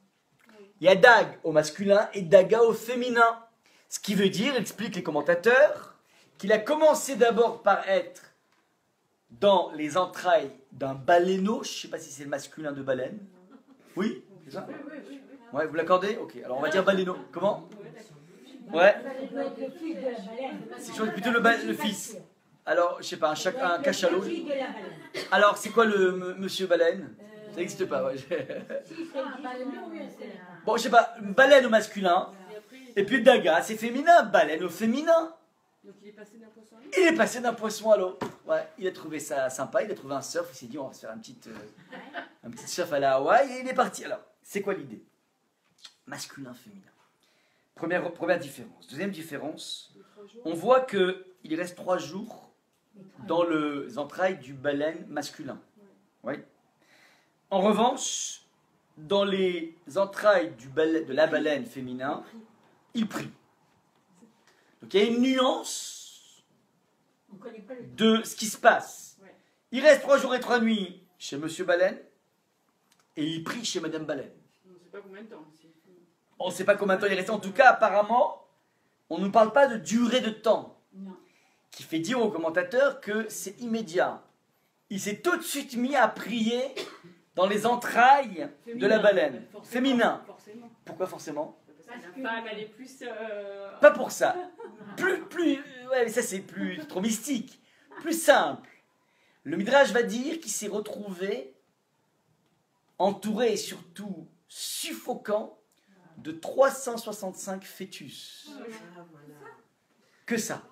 Oui. Il y a dag au masculin et daga au féminin. Ce qui veut dire, expliquent les commentateurs, qu'il a commencé d'abord par être dans les entrailles d'un baleineau. Je ne sais pas si c'est le masculin de baleine. Oui, c'est ça? Oui, oui, oui. Ouais, vous l'accordez? Ok, alors on va dire baleineau. Comment? Ouais, d'accord. Ouais, c'est plutôt le fils. Alors, je sais pas, un cachalot. Alors, c'est quoi le monsieur baleine? Ça n'existe pas, ouais. Bon, je sais pas, baleine au masculin, Et après, et puis daga, c'est féminin, baleine au féminin. donc il est passé d'un poisson à l'autre. Il est passé d'un poisson à l'autre. Ouais, il a trouvé ça sympa, il a trouvé un surf, il s'est dit on va se faire un petit surf à la Hawaï, et il est parti. Alors, c'est quoi l'idée? Masculin, féminin. Première différence. Deuxième différence, De 3 jours. on voit qu'il reste 3 jours dans les entrailles du baleine masculin. Oui. En revanche, dans les entrailles de la baleine féminin, il prie. Donc il y a une nuance de ce qui se passe. Ouais. Il reste 3 jours et 3 nuits chez Monsieur Baleine et il prie chez Madame Baleine. On ne sait pas combien de temps. On ne sait pas combien de temps il est resté. En tout cas, apparemment, on ne parle pas de durée de temps. Non. Qui fait dire aux commentateurs que c'est immédiat. Il s'est tout de suite mis à prier dans les entrailles de la baleine. Forcément, Féminin. Forcément. Pourquoi forcément? Parce que la femme, elle est plus. Pas pour ça. Ouais, mais ça c'est trop mystique. Plus simple. Le Midrash va dire qu'il s'est retrouvé entouré et surtout suffocant de 365 fœtus. Que ça.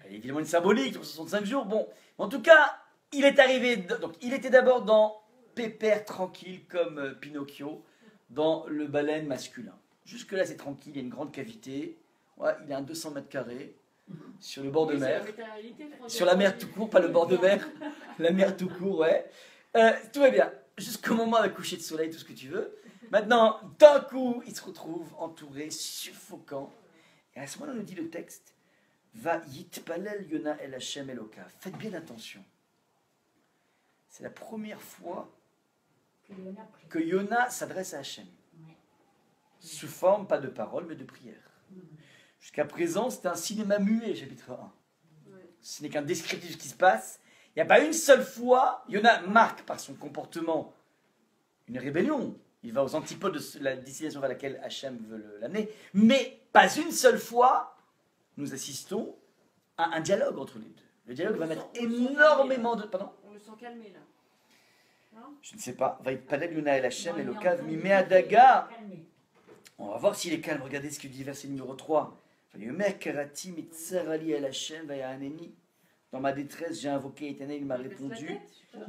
Il y a évidemment une symbolique, 365 jours. Bon, en tout cas, il est arrivé. Donc, il était d'abord dans pépère tranquille comme Pinocchio, dans le baleine masculin. Jusque-là, c'est tranquille, il y a une grande cavité. Ouais, il a un 200 mètres carrés sur le bord de Oui, c'est mer. la matérialité, Sur la mer tout court, pas le bord de mer. La mer tout court, ouais. Tout va bien. Jusqu'au moment du coucher de soleil, tout ce que tu veux. Maintenant, d'un coup, il se retrouve entouré, suffocant. Et à ce moment-là, nous dit le texte, va yitpalel Yona el Hashem Eloka. Faites bien attention. C'est la première fois que Yona s'adresse à Hachem. Sous forme, pas de parole, mais de prière. Jusqu'à présent, c'était un cinéma muet, chapitre 1. Ce n'est qu'un descriptif de ce qui se passe. Il n'y a pas une seule fois, Yona marque par son comportement une rébellion. Il va aux antipodes de la destination vers laquelle Hachem veut l'amener. Mais pas une seule fois, nous assistons à un dialogue entre les deux. Le dialogue va mettre énormément de... Pardon? On le sent calmé là. Non? Je ne sais pas. Va être palel Yona el Hachem et le kav mimé adaga. On va voir s'il est calme. Regardez ce que dit verset numéro 3. Dans ma détresse, j'ai invoqué l'Éternel, il m'a répondu.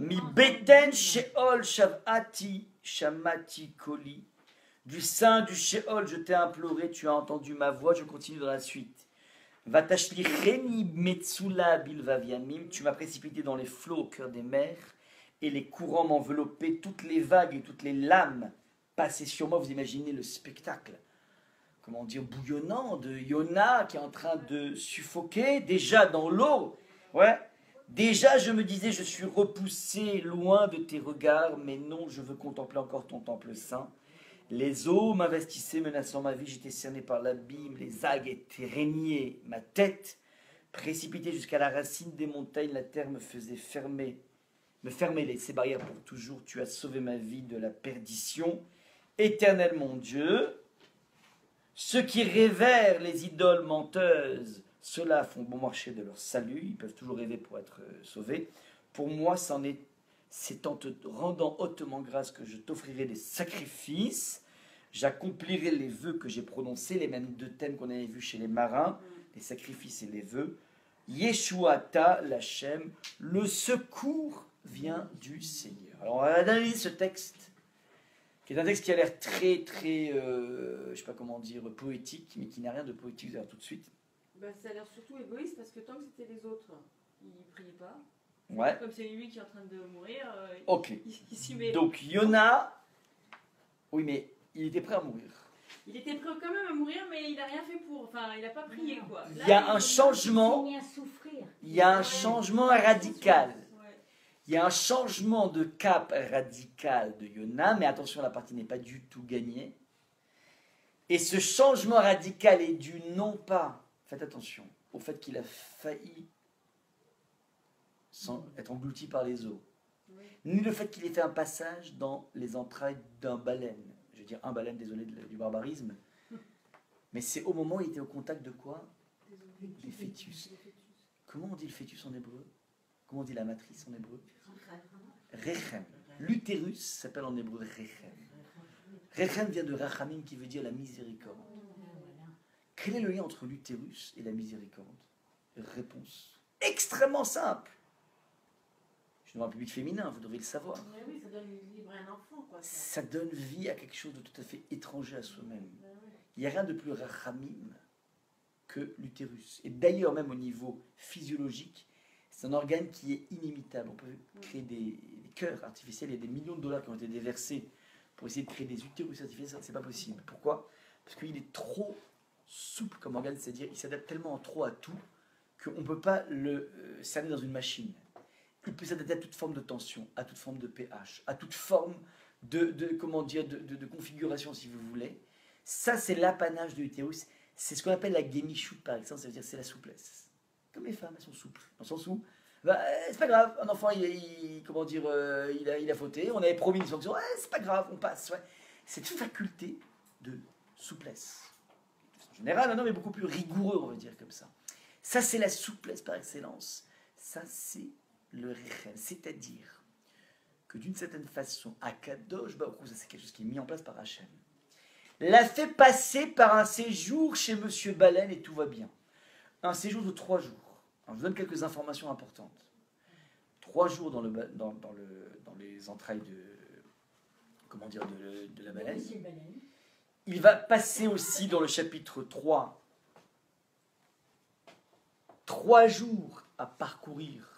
Mi beten sheol shavati shamati koli. Du sein du Sheol, je t'ai imploré, tu as entendu ma voix. Je continue dans la suite. Vatashlicheni metsula bilvaviamim. Tu m'as précipité dans les flots au cœur des mers, et les courants m'enveloppaient, toutes les vagues et toutes les lames passaient sur moi. Vous imaginez le spectacle, comment dire, bouillonnant de Yona qui est en train de suffoquer, déjà dans l'eau. Ouais. Déjà, je me disais, je suis repoussé loin de tes regards, mais non, je veux contempler encore ton temple saint. Les eaux m'investissaient, menaçant ma vie, j'étais cerné par l'abîme, les algues étaient régnées, ma tête, précipitée jusqu'à la racine des montagnes, la terre me faisait fermer ses barrières pour toujours. Tu as sauvé ma vie de la perdition. Éternel mon Dieu, ceux qui révèrent les idoles menteuses, ceux-là font bon marché de leur salut, ils peuvent toujours rêver pour être sauvés. Pour moi, c'en c'est en te rendant hautement grâce que je t'offrirai des sacrifices, j'accomplirai les vœux que j'ai prononcés, les mêmes deux thèmes qu'on avait vus chez les marins, les sacrifices et les vœux. Yeshuata l'Hachem, le secours vient du Seigneur. Alors on va analyser ce texte, qui est un texte qui a l'air très, je ne sais pas comment dire, poétique, mais qui n'a rien de poétique, vous allez voir tout de suite. Bah, ça a l'air surtout égoïste parce que tant que c'était les autres, ils ne priaient pas. Ouais. Comme c'est lui qui est en train de mourir, Ok. il s'y met. Donc Yona, oui mais il était prêt à mourir. Il était prêt quand même à mourir, mais il n'a rien fait pour. Enfin, il n'a pas prié quoi. Il y a un changement. Il y a un changement radical. Ouais. Il y a un changement de cap radical de Yona, mais attention, la partie n'est pas du tout gagnée. Et ce changement radical est dû non pas, faites attention, au fait qu'il a failli être englouti par les eaux, ni le fait qu'il ait fait un passage dans les entrailles d'un baleine. Je veux dire un baleine, désolé du barbarisme. Mais c'est au moment où il était au contact de quoi? Des fœtus. Comment on dit le fœtus en hébreu? Comment on dit la matrice en hébreu? Rechem. L'utérus s'appelle en hébreu Rechem. Rechem vient de Rachamim qui veut dire la miséricorde. Quel est le lien entre l'utérus et la miséricorde? Réponse extrêmement simple. Je suis dans un public féminin, vous devriez le savoir. Mais oui, ça donne vie à un enfant, quoi. Ça donne vie à quelque chose de tout à fait étranger à soi-même. Il n'y a rien de plus rachamim que l'utérus. Et d'ailleurs, même au niveau physiologique, c'est un organe qui est inimitable. On peut créer des cœurs artificiels. Il y a des millions de dollars qui ont été déversés pour essayer de créer des utérus artificiels. C'est pas possible. Pourquoi? Parce qu'il est trop souple comme organe, c'est-à-dire il s'adapte tellement en trop à tout qu'on ne peut pas le cerner dans une machine. Il peut s'adapter à toute forme de tension, à toute forme de pH, à toute forme de configuration, si vous voulez. Ça, c'est l'apanage de l'utérus. C'est ce qu'on appelle la gémichoute, par exemple, ça veut dire c'est la souplesse. Comme les femmes, elles sont souples, dans le sens où, c'est pas grave, un enfant, il a fauté, on avait promis une sanction, c'est pas grave, on passe. Ouais. Cette faculté de souplesse. En général, un homme est beaucoup plus rigoureux, on va dire comme ça. Ça, c'est la souplesse par excellence. Ça, c'est le rechem, c'est-à-dire que d'une certaine façon, Akadosh Baruch Hu, ça c'est quelque chose qui est mis en place par Hachem, l'a fait passer par un séjour chez Monsieur Baleine et tout va bien. Un séjour de 3 jours. Alors, je vous donne quelques informations importantes. 3 jours dans les entrailles de la baleine. Il va passer aussi dans le chapitre 3 3 jours à parcourir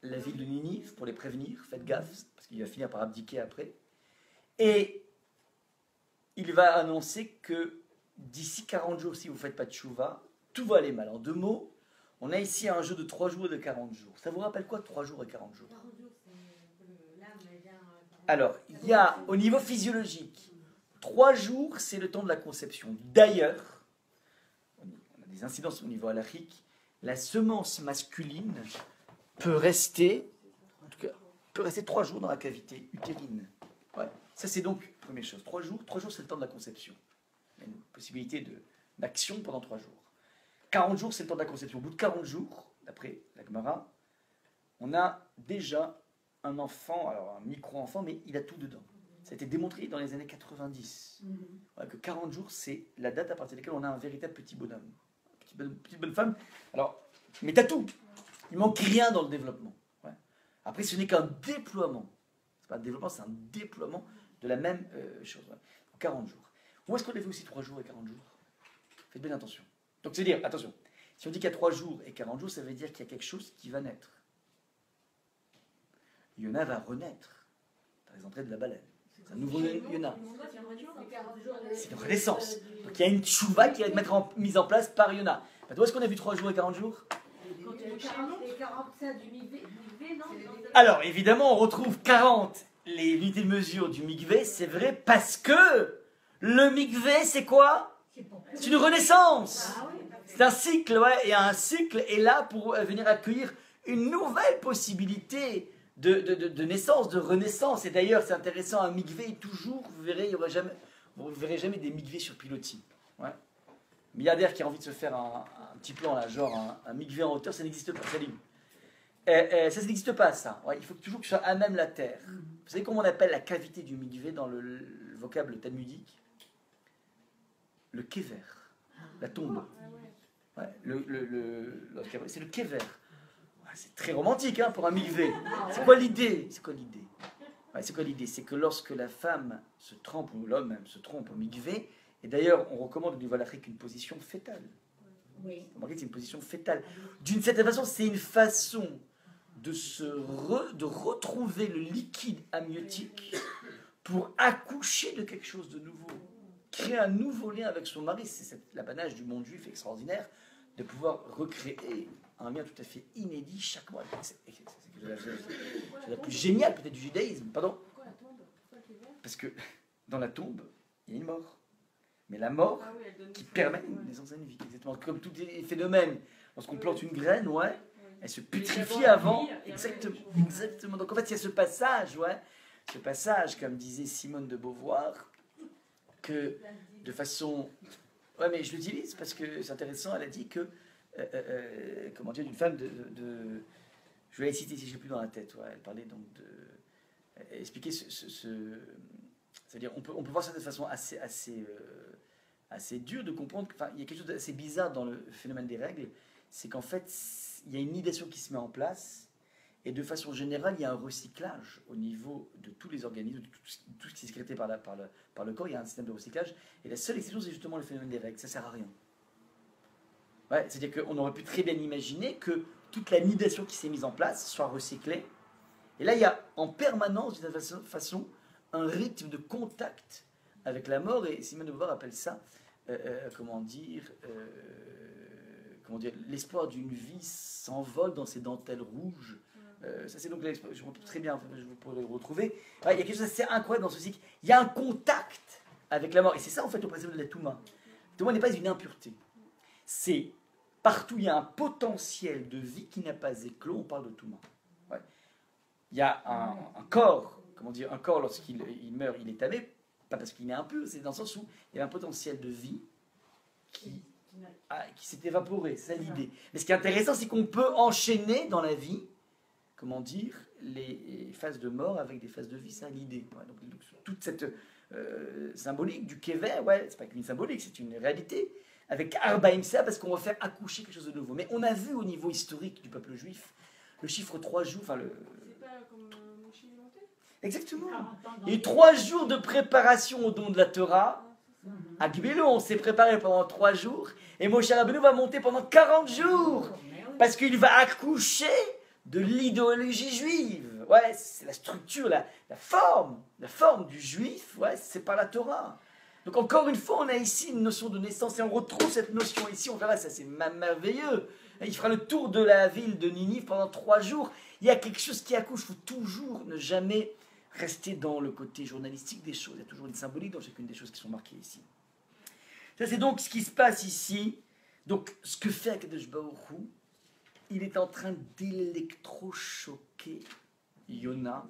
la ville de Ninive pour les prévenir, faites gaffe, parce qu'il va finir par abdiquer après. Et il va annoncer que d'ici 40 jours, si vous ne faites pas de tchouva, tout va aller mal. En 2 mots, on a ici un jeu de 3 jours et de 40 jours. Ça vous rappelle quoi, 3 jours et 40 jours? Alors, il y a, au niveau physiologique, 3 jours, c'est le temps de la conception. D'ailleurs, on a des incidences au niveau halachique, la semence masculine peut rester 3 jours dans la cavité utérine. Ouais. Ça, c'est donc la première chose. 3 jours, c'est le temps de la conception. Il y a une possibilité d'action pendant 3 jours. 40 jours, c'est le temps de la conception. Au bout de 40 jours, d'après la Gemara, on a déjà un enfant, alors un micro-enfant, mais il a tout dedans. Ça a été démontré dans les années 90. Ouais, que 40 jours, c'est la date à partir de laquelle on a un véritable petit bonhomme. Petite bonne femme. Alors, mais t'as tout. Il manque rien dans le développement. Ouais. Après, ce n'est qu'un déploiement. C'est pas un développement, c'est un déploiement de la même chose. Ouais. 40 jours. Où est-ce qu'on a vu aussi 3 jours et 40 jours? Faites bien attention. Donc, c'est-à-dire, attention, si on dit qu'il y a 3 jours et 40 jours, ça veut dire qu'il y a quelque chose qui va naître. Yona va renaître dans les entrées de la baleine. C'est un nouveau Yona. C'est une renaissance. Donc, il y a une tchouva qui va être mise en place par Yona. Où est-ce qu'on a vu 3 jours et 40 jours? Alors, évidemment, on retrouve 40, les unités de mesure du mikvé, c'est vrai, parce que le mikvé, c'est quoi? C'est une renaissance. C'est un cycle, ouais, et un cycle est là pour venir accueillir une nouvelle possibilité de naissance, de renaissance. Et d'ailleurs, c'est intéressant, un mikvé, toujours, vous verrez, vous ne verrez jamais des mikvés sur pilotis. Ouais. Milliardaire qui a envie de se faire un petit plan, là, genre un mikvé en hauteur, ça n'existe pas, salut. Ça n'existe pas, ça. Ouais, il faut toujours que ce soit à même la terre. Vous savez comment on appelle la cavité du mikvé dans le vocable talmudique? Le kever, la tombe. Ouais, c'est le kever. Ouais, c'est très romantique hein, pour un mikvé. C'est quoi l'idée? Ouais, c'est quoi l'idée? C'est que lorsque la femme se trempe, ou l'homme même se trompe au mikvé, et d'ailleurs on recommande au niveau halachique une position fétale. Oui. Vous remarquez que c'est une position fétale. D'une certaine façon, c'est une façon de retrouver le liquide amniotique pour accoucher de quelque chose de nouveau. Créer un nouveau lien avec son mari. C'est l'apanage du monde juif extraordinaire de pouvoir recréer un lien tout à fait inédit chaque mois. C'est la plus géniale peut-être du judaïsme. Pardon? Pourquoi la tombe? Pourquoi le vert? Parce que dans la tombe, il y a une mort. Mais la mort Ah oui, elle donne qui du permet feu, une ouais. naissance à une vie. Exactement. Comme tous les phénomènes. Lorsqu'on plante une graine, ouais, elle se Mais putrifie d'abord, avant. elle vit, et Exactement. après, elle change. Exactement. Donc en fait, il y a ce passage, ouais. Ce passage, comme disait Simone de Beauvoir, que de façon. Ouais, mais je l'utilise parce que c'est intéressant. Elle a dit que. Comment dire, d'une femme je vais la citer si je n'ai plus dans la tête. Ouais. Elle parlait donc de. Elle expliquait c'est-à-dire, on peut voir ça de façon assez dure de comprendre. Enfin, il y a quelque chose d'assez bizarre dans le phénomène des règles. C'est qu'en fait, il y a une nidation qui se met en place. Et de façon générale, il y a un recyclage au niveau de tous les organismes, de tout ce qui est sécrété par le corps. Il y a un système de recyclage. Et la seule exception, c'est justement le phénomène des règles. Ça ne sert à rien. Ouais, c'est-à-dire qu'on aurait pu très bien imaginer que toute la nidation qui s'est mise en place soit recyclée. Et là, il y a en permanence, d'une certaine façon, un rythme de contact avec la mort. Et Simone de Beauvoir appelle ça, comment dire, l'espoir d'une vie s'envole dans ses dentelles rouges. Ça, c'est donc l'expression, je me retrouve très bien, je vous pourrez le retrouver. Ouais, il y a quelque chose d'assez incroyable dans ce cycle. Il y a un contact avec la mort. Et c'est ça, en fait, le principe de la Touma. La Touma n'est pas une impureté. C'est partout, il y a un potentiel de vie qui n'a pas éclos, on parle de Touma. Ouais. Il y a un corps, un corps, lorsqu'il meurt, il est tamé, pas parce qu'il est impur, c'est dans le sens où il y a un potentiel de vie qui s'est évaporé, c'est ça l'idée. Mais ce qui est intéressant, c'est qu'on peut enchaîner dans la vie, les phases de mort avec des phases de vie, c'est ça l'idée. Ouais, donc, toute cette symbolique du Kever, ouais, c'est pas qu'une symbolique, c'est une réalité, avec Arbaïmsa, parce qu'on va faire accoucher quelque chose de nouveau. Mais on a vu au niveau historique du peuple juif, le chiffre 3 jours, C'est pas comme Moshe monté? Exactement. 40 ans dans Et les- 3 jours de préparation au don de la Torah. À Gbelo, on s'est préparé pendant 3 jours. Et Moshe Rabbeinu va monter pendant 40 jours. Parce qu'il va accoucher de l'idéologie juive. Ouais, c'est la structure, la forme du juif, ouais, c'est par la Torah. Donc encore une fois, on a ici une notion de naissance et on retrouve cette notion ici, on verra, ça c'est merveilleux. Il fera le tour de la ville de Ninive pendant 3 jours. Il y a quelque chose qui accouche, il faut toujours ne jamais rester dans le côté journalistique des choses. Il y a toujours une symbolique dans chacune des choses qui sont marquées ici. Ça c'est donc ce qui se passe ici. Donc ce que fait Akadosh Baruch Hu, il est en train d'électrochoquer Yona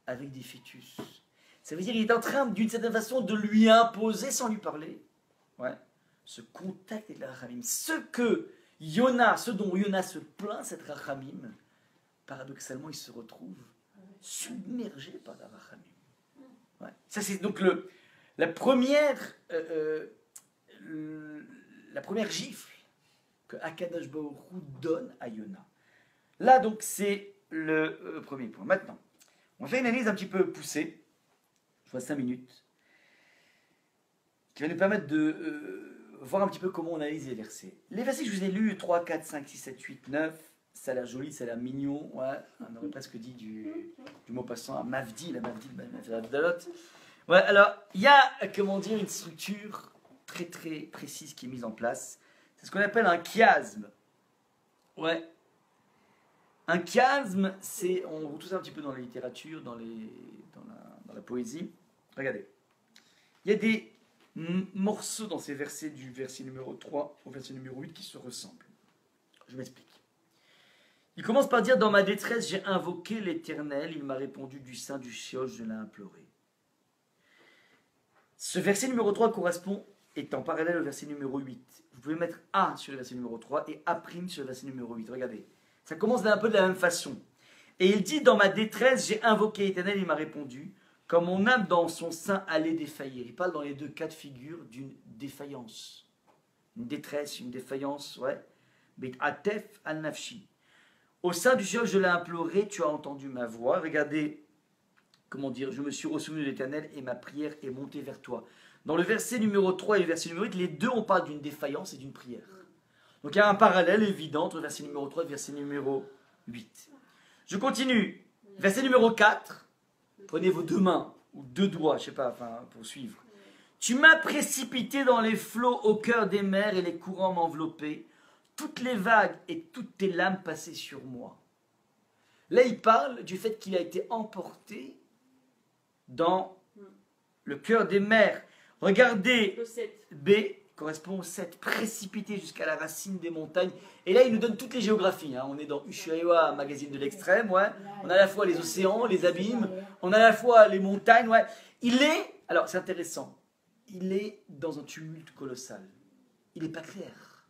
avec des fœtus. Ça veut dire qu'il est en train, d'une certaine façon, de lui imposer, sans lui parler, ouais, ce contact avec la Rachamim. Ce dont Yona se plaint, cette Rachamim, paradoxalement, il se retrouve submergé par la Rachamim. Ouais. Ça, c'est donc la première gifle que Akadosh Baruch Hu donne à Yona. Là, donc, c'est le premier point. Maintenant, on fait une analyse un petit peu poussée. Je vois 5 minutes, qui va nous permettre de voir un petit peu comment on analyse les versets. Les versets que je vous ai lus, 3, 4, 5, 6, 7, 8, 9, ça a l'air joli, ça a l'air mignon, ouais, on aurait presque dit du mot passant à Mavdi, la Mavdalot. Ouais, alors, il y a, une structure très très précise qui est mise en place. C'est ce qu'on appelle un chiasme. Ouais. Un chiasme, on retrouve ça un petit peu dans la littérature, dans la poésie. Regardez. Il y a des morceaux dans ces versets, du verset numéro 3 au verset numéro 8, qui se ressemblent. Je m'explique. Il commence par dire: dans ma détresse, j'ai invoqué l'Éternel, il m'a répondu du sein du Sheol, je l'ai imploré. Ce verset numéro 3 correspond, est en parallèle au verset numéro 8. Vous pouvez mettre A sur le verset numéro 3 et A' sur le verset numéro 8. Regardez. Ça commence un peu de la même façon. Et il dit, dans ma détresse, j'ai invoqué l'Éternel, il m'a répondu, quand mon âme dans son sein allait défaillir. Il parle dans les deux cas de figure d'une défaillance. Une détresse, une défaillance, ouais. Bet atef al nafshi. Au sein du ciel, je l'ai imploré, tu as entendu ma voix. Regardez, comment dire, je me suis ressouvenu de l'Éternel et ma prière est montée vers toi. Dans le verset numéro 3 et le verset numéro 8, les deux, on parle d'une défaillance et d'une prière. Donc il y a un parallèle évident entre le verset numéro 3 et le verset numéro 8. Je continue. Verset numéro 4. Prenez vos deux mains, ou deux doigts, je ne sais pas, enfin, pour suivre. Tu m'as précipité dans les flots au cœur des mers et les courants m'enveloppaient. Toutes les vagues et toutes tes lames passaient sur moi. Là, il parle du fait qu'il a été emporté dans le cœur des mers. Regardez, Le 7. B correspond au 7, précipité jusqu'à la racine des montagnes. Et là, il nous donne toutes les géographies. Hein. On est dans Ushuaïa, magazine de l'extrême. Ouais. On a à la fois les océans, les abîmes. On a à la fois les montagnes. Ouais. Il est, alors c'est intéressant, il est dans un tumulte colossal. Il n'est pas clair.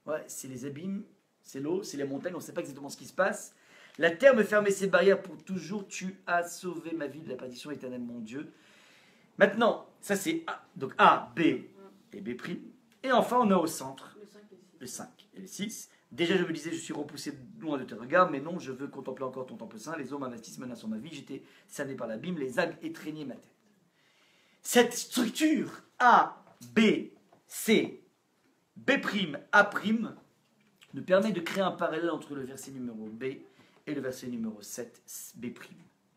Ouais, c'est les abîmes, c'est l'eau, c'est les montagnes. On ne sait pas exactement ce qui se passe. La terre me fermait ses barrières pour toujours. Tu as sauvé ma vie de la perdition éternelle, mon Dieu. Maintenant, ça c'est A. Donc A, B et B'. Et enfin, on a au centre Le 5 et le 6. le 5 et le 6. Déjà, je me disais, je suis repoussé loin de tes regards, mais non, je veux contempler encore ton temple saint. Les eaux m'investissent, menacent ma vie. J'étais cerné par l'abîme, les algues étreignaient ma tête. Cette structure A, B, C, B', A', nous permet de créer un parallèle entre le verset numéro B et le verset numéro 7, B'.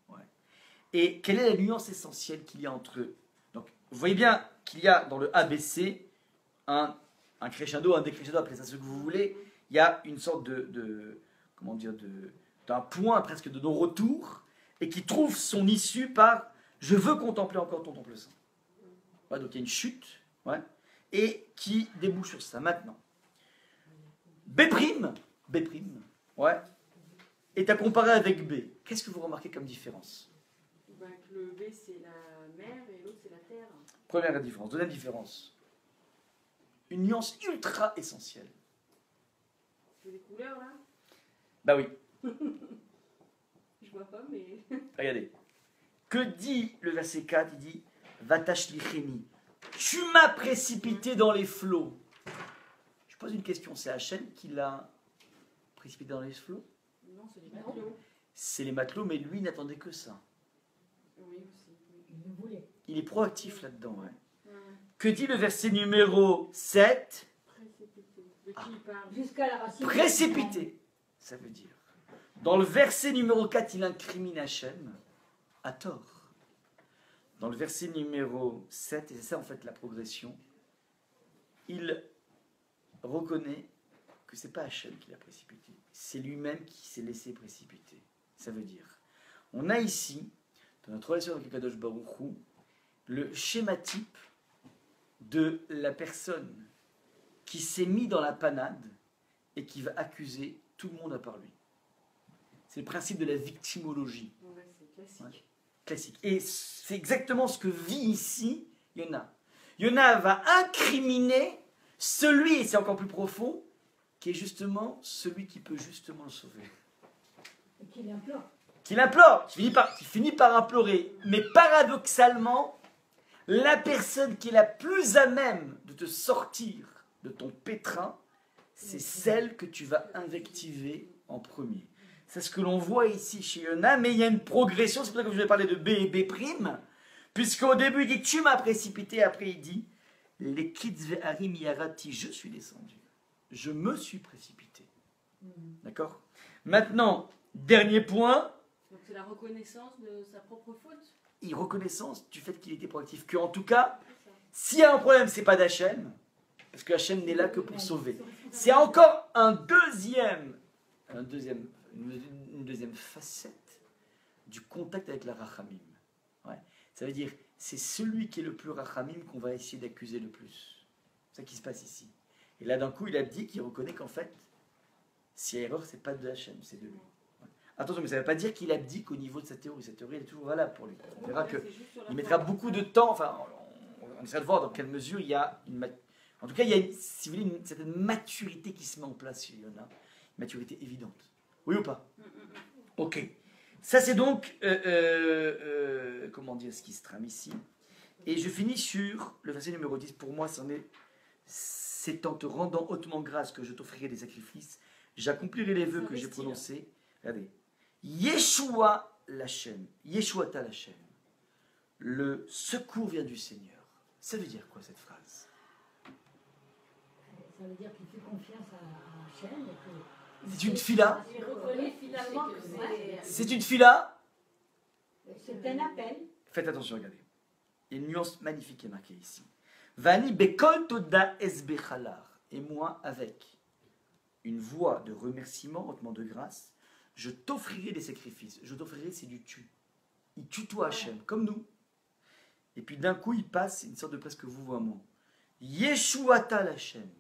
Ouais. Et quelle est la nuance essentielle qu'il y a entre eux? Donc, vous voyez bien qu'il y a dans le ABC un crescendo, un décrescendo, appelez ça ce que vous voulez. Il y a une sorte comment dire, d'un point presque de non-retour et qui trouve son issue par je veux contempler encore ton temple saint. Ouais, donc il y a une chute, ouais, et qui débouche sur ça. Maintenant, B', ouais, est à comparer avec B. Qu'est-ce que vous remarquez comme différence? Ben, que le B, c'est la mer et l'autre, c'est la terre. Première différence. Deuxième différence. Une nuance ultra essentielle. C'est des couleurs, là? Bah oui, Je vois pas, mais... regardez. Que dit le verset 4? Il dit Vatashlicheni. Tu m'as précipité dans les flots. Je pose une question. C'est Hachem qui l'a précipité dans les flots? Non, c'est des matelots. C'est les matelots, mais lui n'attendait que ça. Oui, aussi. Oui. Il le voulait. Il est proactif là-dedans. Ouais. Ouais. Que dit le verset numéro 7? Précipité. De qui il parle? Jusqu'à la racine. Précipité. Ça veut dire. Dans le verset numéro 4, il incrimine Hachem à tort. Dans le verset numéro 7, et c'est ça en fait la progression, il reconnaît que ce n'est pas Hachem qui l'a précipité, c'est lui-même qui s'est laissé précipiter. Ça veut dire, on a ici, dans notre relation avec le Kadosh Baruch Hu, le schéma type de la personne qui s'est mis dans la panade et qui va accuser tout le monde à part lui. C'est le principe de la victimologie. Ouais, c'est classique. Ouais. Classique. Et c'est exactement ce que vit ici Yona. Yona va incriminer celui, et c'est encore plus profond, qui est justement celui qui peut justement le sauver. Et qu'il implore. Qu'il implore, qui finit par implorer. Mais paradoxalement, la personne qui est la plus à même de te sortir de ton pétrin, c'est celle que tu vas invectiver en premier. C'est ce que l'on voit ici chez Yona, mais il y a une progression, c'est pour ça que je vais parler de B et B', puisqu'au début il dit tu m'as précipité, après il dit les kids ve'arim yarati, je suis descendu, je me suis précipité. D'accord? Maintenant, dernier point, Donc c'est la reconnaissance de sa propre faute. il reconnaissance du fait qu'il était proactif, qu'en tout cas, s'il y a un problème, c'est pas d'Hachem, parce que Hachem n'est là que pour sauver. C'est encore une deuxième facette du contact avec la Rachamim. Ouais. Ça veut dire, c'est celui qui est le plus Rachamim qu'on va essayer d'accuser le plus. C'est ça qui se passe ici. Et là, d'un coup, il abdique, il reconnaît qu'en fait, s'il y a erreur, c'est pas de Hachem, c'est de lui. Ouais. Attention, mais ça ne veut pas dire qu'il abdique au niveau de sa théorie. Cette théorie, elle est toujours valable pour lui. On verra qu'il mettra beaucoup de temps, enfin, on essaie de voir dans quelle mesure il y a en tout cas, il y a, si vous voulez, une certaine maturité qui se met en place chez Yona, une maturité évidente. Oui ou pas? Ok. Ça, c'est donc, comment dire, ce qui se trame ici. Et je finis sur le verset numéro 10. Pour moi, c'est en te rendant hautement grâce que je t'offrirai des sacrifices. J'accomplirai les vœux que j'ai prononcés. Regardez. Yeshua l'Hachem. Yeshuata l'Hachem. Le secours vient du Seigneur. Ça veut dire quoi cette phrase? Ça veut dire qu'il fait confiance à Hachem et que... C'est une fila. Il reconnaît finalement que c'est. C'est une fila. C'est un appel. Faites attention, regardez. Il y a une nuance magnifique qui est marquée ici. Vani bekol toda esbechalar. Et moi, avec une voix de remerciement, hautement de grâce, je t'offrirai des sacrifices. Je t'offrirai, c'est du tu. Il tutoie Hachem, comme nous. Et puis d'un coup, il passe une sorte de presque vouvoiement. Yeshuata l'Hachem.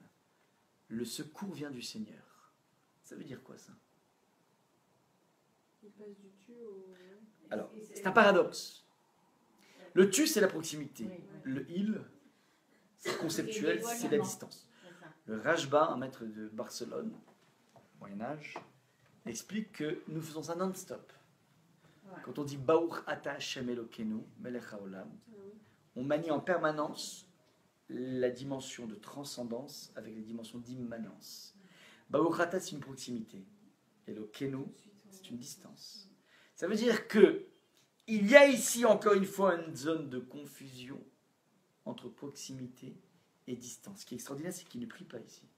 Le secours vient du Seigneur. Ça veut dire quoi ça? Il passe du tu au. Alors, c'est un paradoxe. Le tu, c'est la proximité. Le il, c'est conceptuel, c'est la distance. Le Rajba, un maître de Barcelone, Moyen-Âge, explique que nous faisons un non-stop. Quand on dit Baruch ata Hashem Elokeinu, Melech haolam, on manie en permanence la dimension de transcendance avec les dimensions d'immanence. Baruch ata, c'est une proximité. Elokeinu, c'est une distance. Ça veut dire que il y a ici encore une fois une zone de confusion entre proximité et distance. Ce qui est extraordinaire, c'est qu'il ne prie pas ici.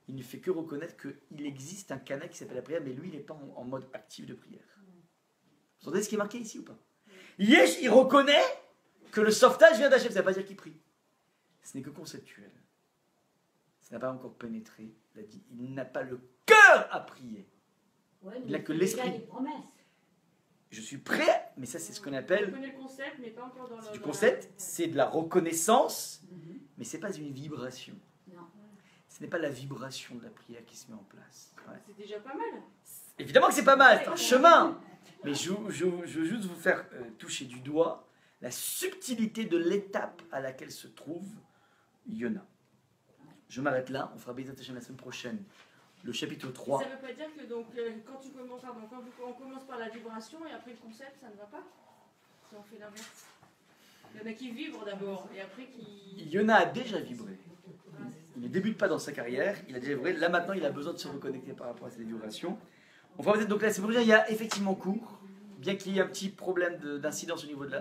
Il ne fait que reconnaître qu'il existe un canal qui s'appelle la prière, mais lui, il n'est pas en mode actif de prière. Vous entendez ce qui est marqué ici ou pas? Yesh, il reconnaît que le sauvetage vient d'Hachem. Ça ne veut pas dire qu'il prie. Ce n'est que conceptuel. Ça n'a pas encore pénétré. Il n'a pas le cœur à prier. Ouais, Il n'a que a l'esprit. des promesses. Je suis prêt, mais ça c'est ce qu'on appelle... On connaît le concept, mais pas encore dans le. Du concept, c'est de la reconnaissance, mais ce n'est pas une vibration. Non. Ce n'est pas la vibration de la prière qui se met en place. Ouais. C'est déjà pas mal. Évidemment que c'est pas mal, c'est un chemin. Mais je veux juste vous faire toucher du doigt la subtilité de l'étape à laquelle se trouve Yona. Je m'arrête là, on fera Bezat Hashem la semaine prochaine. Le chapitre 3. Ça ne veut pas dire que donc, quand on commence par la vibration et après le concept, ça ne va pas? Si on fait l'inverse. Il y en a qui vibrent d'abord et après qui. Yona a déjà vibré. Il ne débute pas dans sa carrière, il a déjà vibré. Là maintenant, il a besoin de se reconnecter par rapport à cette vibration. On va peut-être donc là, c'est pour dire il y a effectivement cours, bien qu'il y ait un petit problème d'incidence au niveau de